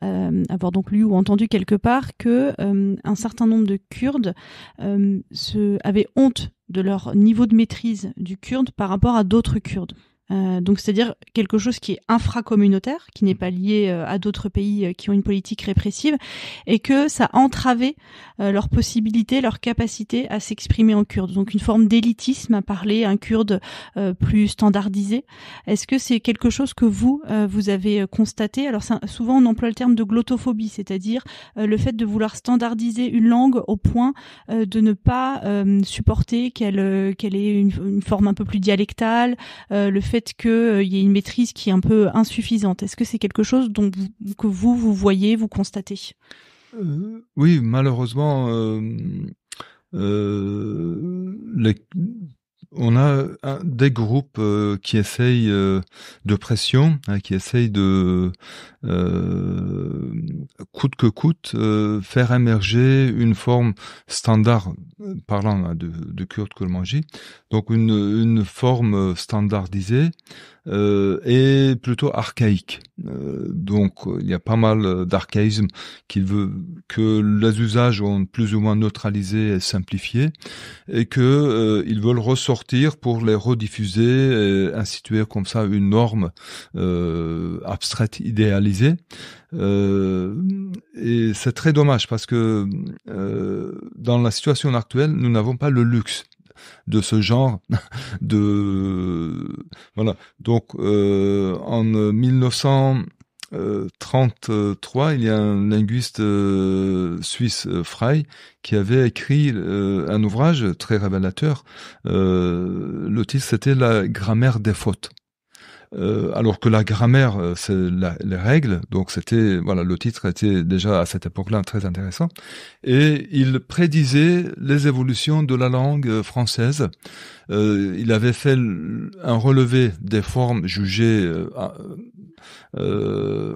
avoir donc lu ou entendu quelque part que un certain nombre de Kurdes avaient honte de leur niveau de maîtrise du kurde par rapport à d'autres Kurdes. Donc c'est-à-dire quelque chose qui est infracommunautaire, qui n'est pas lié à d'autres pays qui ont une politique répressive, et que ça entravait leur possibilité, leur capacité à s'exprimer en kurde. Donc une forme d'élitisme à parler un kurde plus standardisé. Est-ce que c'est quelque chose que vous avez constaté? Alors souvent on emploie le terme de glottophobie, c'est-à-dire le fait de vouloir standardiser une langue au point de ne pas supporter qu'elle ait une forme un peu plus dialectale, le fait qu'il y ait une maîtrise qui est un peu insuffisante. Est-ce que c'est quelque chose que vous voyez, vous constatez? Oui, malheureusement, on a des groupes qui essayent de pression, qui essayent de coûte que coûte faire émerger une forme standard, parlant de kurde kurmanji, donc une forme standardisée et plutôt archaïque. Donc il y a pas mal d'archaïsme que les usages ont plus ou moins neutralisé et simplifié, et que ils veulent ressortir pour les rediffuser et instituer comme ça une norme abstraite, idéalisée. Et c'est très dommage parce que dans la situation actuelle, nous n'avons pas le luxe de ce genre voilà. Donc en 1900 1933, il y a un linguiste suisse, Frey, qui avait écrit un ouvrage très révélateur. Le titre, c'était La grammaire des fautes. Alors que la grammaire, c'est les règles, donc c'était, voilà, le titre était déjà à cette époque-là très intéressant. Et il prédisait les évolutions de la langue française. Il avait fait un relevé des formes jugées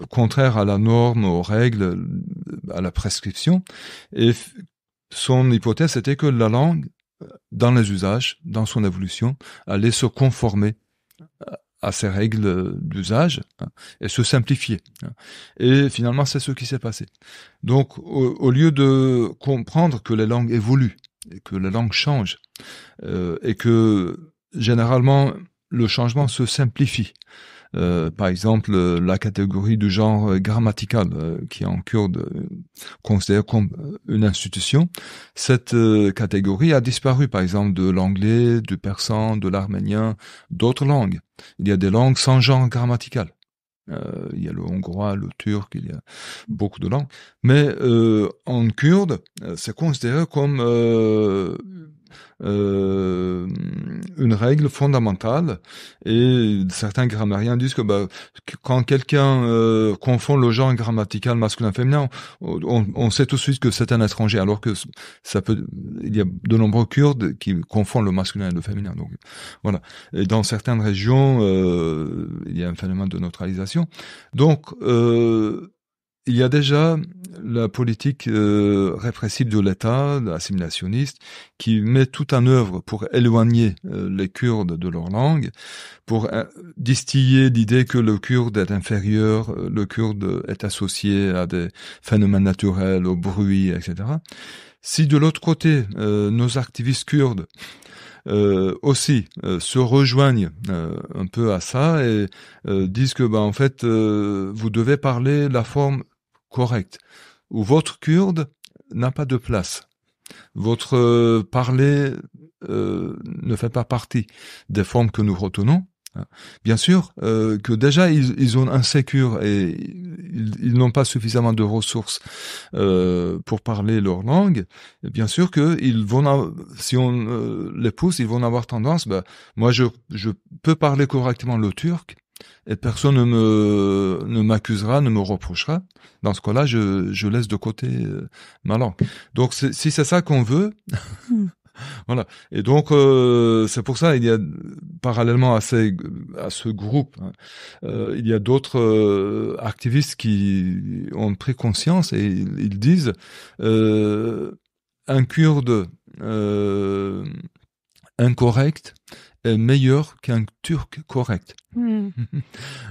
contraires à la norme, aux règles, à la prescription. Et son hypothèse était que la langue, dans les usages, dans son évolution, allait se conformer à ces règles d'usage et se simplifier. Et finalement, c'est ce qui s'est passé. Donc, au lieu de comprendre que les langues évoluent, et que les langues changent, et que généralement, le changement se simplifie. Par exemple, la catégorie du genre grammatical, qui est en kurde considérée comme une institution, cette catégorie a disparu, par exemple, de l'anglais, du persan, de l'arménien, d'autres langues. Il y a des langues sans genre grammatical. Il y a le hongrois, le turc, il y a beaucoup de langues. Mais en kurde, c'est considéré comme une règle fondamentale, et certains grammairiens disent que quand quelqu'un confond le genre grammatical masculin-féminin, on sait tout de suite que c'est un étranger, alors que il y a de nombreux Kurdes qui confondent le masculin et le féminin. Donc voilà. Et dans certaines régions, il y a un phénomène de neutralisation. Donc il y a déjà la politique répressive de l'État, assimilationniste, qui met tout en œuvre pour éloigner les Kurdes de leur langue, pour distiller l'idée que le kurde est inférieur, le kurde est associé à des phénomènes naturels, au bruit, etc. Si de l'autre côté, nos activistes kurdes aussi se rejoignent un peu à ça et disent que en fait vous devez parler la forme correcte, où votre kurde n'a pas de place. Votre parler ne fait pas partie des formes que nous retenons. Bien sûr que déjà ils ont insécure et ils n'ont pas suffisamment de ressources pour parler leur langue. Et bien sûr que ils vont, si on les pousse, ils vont avoir tendance. Moi je peux parler correctement le turc et personne ne m'accusera, ne me reprochera. Dans ce cas-là, je laisse de côté ma langue. Donc si c'est ça qu'on veut. Voilà. Et donc c'est pour ça il y a parallèlement à ce groupe, il y a d'autres activistes qui ont pris conscience et ils disent un kurde incorrect est meilleur qu'un turc correct.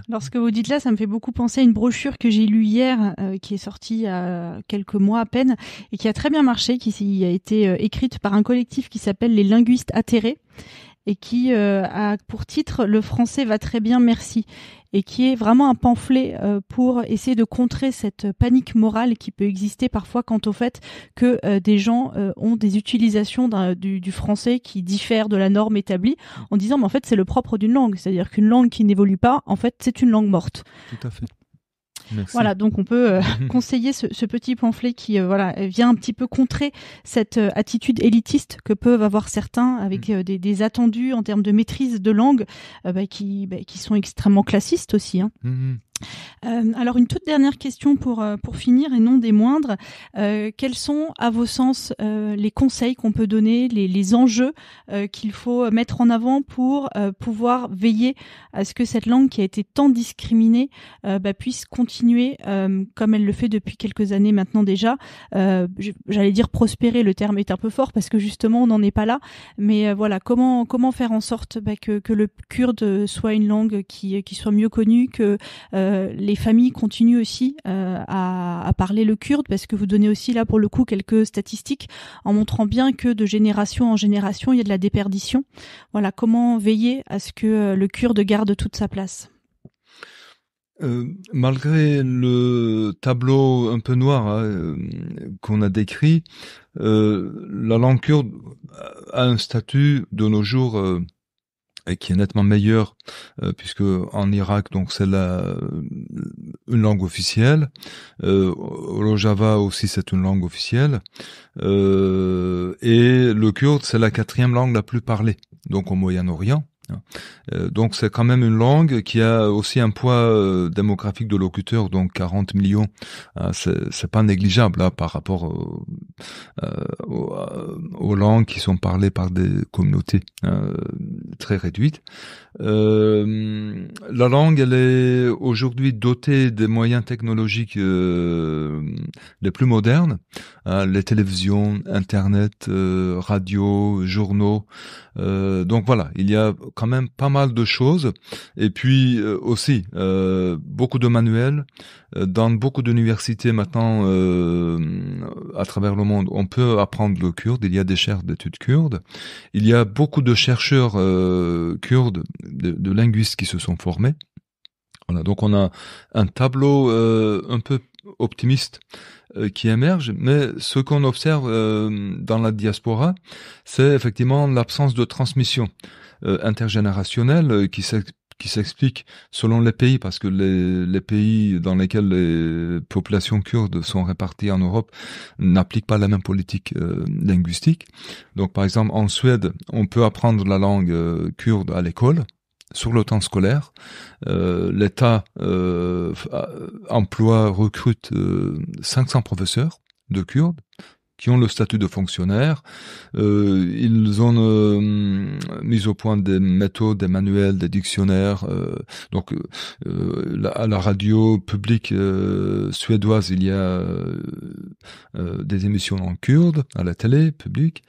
Lorsque vous dites là, ça me fait beaucoup penser à une brochure que j'ai lue hier, qui est sortie il y a quelques mois à peine, et qui a très bien marché, qui a été écrite par un collectif qui s'appelle les linguistes atterrés, et qui a pour titre « Le français va très bien, merci », et qui est vraiment un pamphlet pour essayer de contrer cette panique morale qui peut exister parfois quant au fait que des gens ont des utilisations du français qui diffèrent de la norme établie, en disant mais en fait c'est le propre d'une langue, c'est-à-dire qu'une langue qui n'évolue pas, en fait c'est une langue morte. Tout à fait. Merci. Voilà, donc on peut conseiller ce petit pamphlet qui vient un petit peu contrer cette attitude élitiste que peuvent avoir certains avec des attendus en termes de maîtrise de langue qui sont extrêmement classistes aussi. Hein. Alors une toute dernière question pour finir et non des moindres. Quels sont à vos sens les conseils qu'on peut donner, les enjeux qu'il faut mettre en avant pour pouvoir veiller à ce que cette langue qui a été tant discriminée puisse continuer comme elle le fait depuis quelques années maintenant déjà. J'allais dire prospérer, le terme est un peu fort parce que justement on n'en est pas là, mais voilà, comment faire en sorte que le kurde soit une langue qui soit mieux connue, que les familles continuent aussi à parler le kurde, parce que vous donnez aussi là pour le coup quelques statistiques en montrant bien que de génération en génération il y a de la déperdition. Voilà, comment veiller à ce que le kurde garde toute sa place? Malgré le tableau un peu noir qu'on a décrit, la langue kurde a un statut de nos jours et qui est nettement meilleure, puisque en Irak, donc c'est une langue officielle. Le Java aussi, c'est une langue officielle. Et le kurde, c'est la 4e langue la plus parlée, donc au Moyen-Orient. Donc c'est quand même une langue qui a aussi un poids démographique de locuteurs, donc 40 millions. C'est pas négligeable là, par rapport aux langues qui sont parlées par des communautés très réduites. La langue, elle est aujourd'hui dotée des moyens technologiques les plus modernes, les télévisions, Internet, radio, journaux. Donc voilà, il y a quand même pas mal de choses. Et puis aussi beaucoup de manuels. Dans beaucoup d'universités maintenant à travers le monde, on peut apprendre le kurde. Il y a des chaires d'études kurdes. Il y a beaucoup de chercheurs kurdes, de linguistes qui se sont formés. Voilà, donc on a un tableau un peu optimiste qui émerge, mais ce qu'on observe dans la diaspora, c'est effectivement l'absence de transmission intergénérationnelle qui s'explique selon les pays, parce que les pays dans lesquels les populations kurdes sont réparties en Europe n'appliquent pas la même politique linguistique. Donc par exemple en Suède, on peut apprendre la langue kurde à l'école, sur le temps scolaire. L'État recrute 500 professeurs de kurdes qui ont le statut de fonctionnaire. Ils ont mis au point des méthodes, des manuels, des dictionnaires. Donc, à la radio publique suédoise, il y a des émissions en kurde, à la télé publique.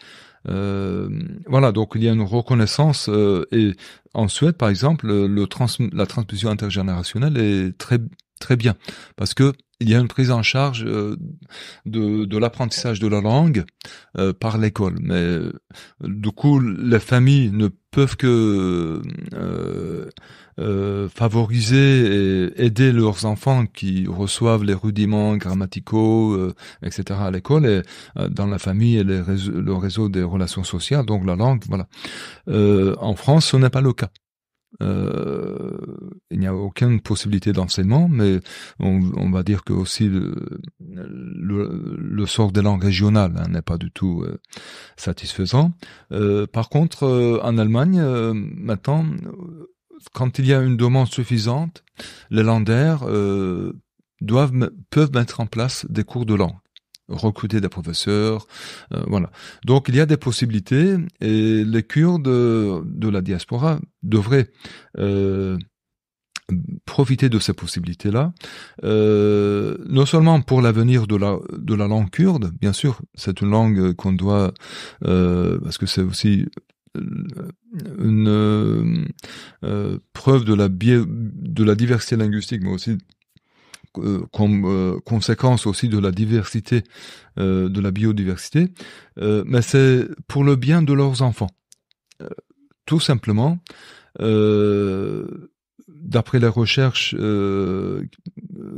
Voilà, donc il y a une reconnaissance et en Suède, par exemple, la transmission intergénérationnelle est très très bien parce que il y a une prise en charge de l'apprentissage de la langue par l'école. Mais du coup, les familles ne peuvent que favoriser et aider leurs enfants qui reçoivent les rudiments grammaticaux, etc. à l'école et dans la famille et le réseau des relations sociales. Donc la langue, voilà. En France, ce n'est pas le cas. Il n'y a aucune possibilité d'enseignement, mais on va dire que aussi le sort des langues régionales n'est pas du tout satisfaisant. Par contre, en Allemagne, maintenant, quand il y a une demande suffisante, les Länder peuvent mettre en place des cours de langue, recruter des professeurs, voilà. Donc il y a des possibilités et les Kurdes de la diaspora devraient profiter de ces possibilités-là, non seulement pour l'avenir de la langue kurde, bien sûr, c'est une langue qu'on doit, parce que c'est aussi une preuve de la diversité linguistique, mais aussi comme conséquence aussi de la diversité, de la biodiversité, mais c'est pour le bien de leurs enfants. Tout simplement, d'après les recherches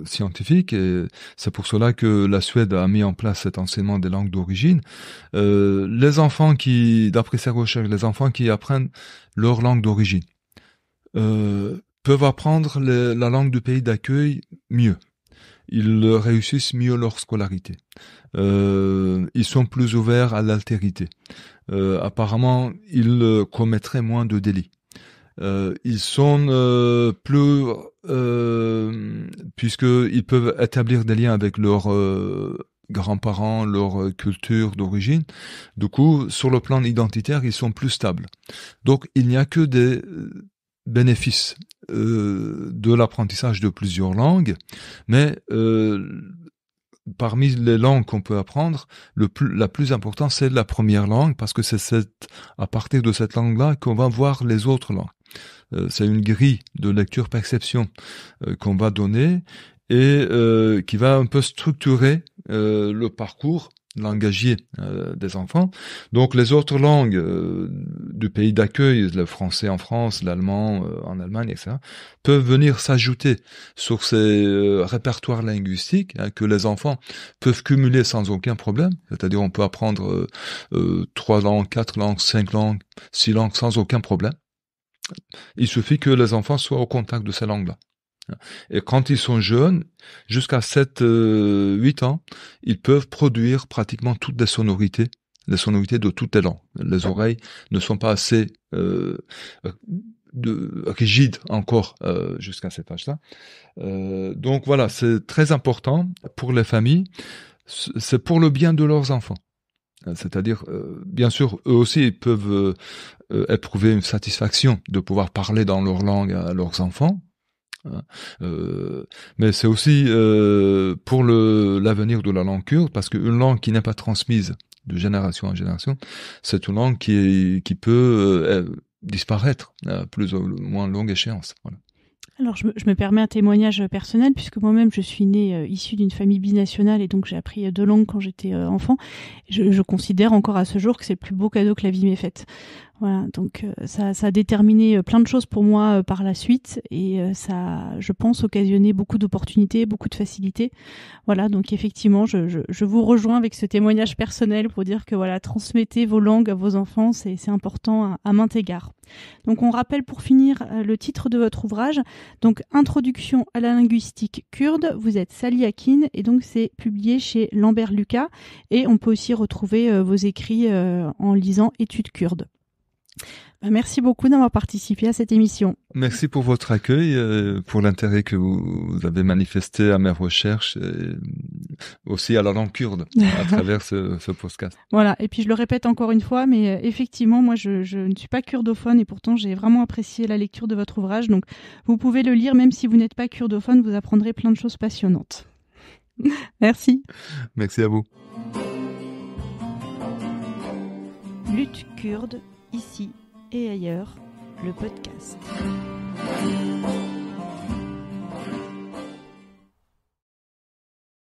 scientifiques, et c'est pour cela que la Suède a mis en place cet enseignement des langues d'origine, d'après ces recherches, les enfants qui apprennent leur langue d'origine peuvent apprendre la langue du pays d'accueil mieux. Ils réussissent mieux leur scolarité. Ils sont plus ouverts à l'altérité. Apparemment, ils commettraient moins de délits. Ils sont plus puisqu'ils peuvent établir des liens avec leurs grands-parents, leur culture d'origine. Du coup, sur le plan identitaire, ils sont plus stables. Donc, il n'y a que des bénéfices de l'apprentissage de plusieurs langues, mais parmi les langues qu'on peut apprendre, la plus importante, c'est la première langue, parce que c'est à partir de cette langue-là qu'on va voir les autres langues. C'est une grille de lecture-perception qu'on va donner et qui va un peu structurer le parcours langagier des enfants. Donc les autres langues du pays d'accueil, le français en France, l'allemand en Allemagne, etc., peuvent venir s'ajouter sur ces répertoires linguistiques que les enfants peuvent cumuler sans aucun problème. C'est-à-dire on peut apprendre 3 langues, 4 langues, 5 langues, 6 langues sans aucun problème. Il suffit que les enfants soient au contact de ces langues-là. Et quand ils sont jeunes, jusqu'à 7-8 ans, ils peuvent produire pratiquement toutes les sonorités de toutes les langues. Les oreilles ne sont pas assez rigides encore jusqu'à cet âge-là. Donc voilà, c'est très important pour les familles. C'est pour le bien de leurs enfants. C'est-à-dire, bien sûr, eux aussi ils peuvent éprouver une satisfaction de pouvoir parler dans leur langue à leurs enfants. Mais c'est aussi pour l'avenir de la langue kurde, parce qu'une langue qui n'est pas transmise de génération en génération, c'est une langue qui peut disparaître à plus ou moins longue échéance. Voilà. Alors, je me permets un témoignage personnel, puisque moi-même, je suis née issue d'une famille binationale, et donc j'ai appris 2 langues quand j'étais enfant. Je considère encore à ce jour que c'est le plus beau cadeau que la vie m'ait fait. Voilà, donc ça a déterminé plein de choses pour moi par la suite, et ça a, je pense, occasionné beaucoup d'opportunités, beaucoup de facilités. Voilà, donc effectivement, je vous rejoins avec ce témoignage personnel pour dire que voilà, transmettez vos langues à vos enfants, c'est important à maints égards. Donc on rappelle pour finir le titre de votre ouvrage, donc Introduction à la linguistique kurde, vous êtes Sally Akin, et donc c'est publié chez Lambert Lucas, et on peut aussi retrouver vos écrits en lisant Études kurdes. Merci beaucoup d'avoir participé à cette émission. Merci pour votre accueil, pour l'intérêt que vous avez manifesté à mes recherches, et aussi à la langue kurde à travers ce podcast. Voilà, et puis je le répète encore une fois, mais effectivement, moi je ne suis pas kurdophone, et pourtant j'ai vraiment apprécié la lecture de votre ouvrage, donc vous pouvez le lire même si vous n'êtes pas kurdophone, vous apprendrez plein de choses passionnantes. Merci. Merci à vous. Lutte kurde, ici et ailleurs, le podcast.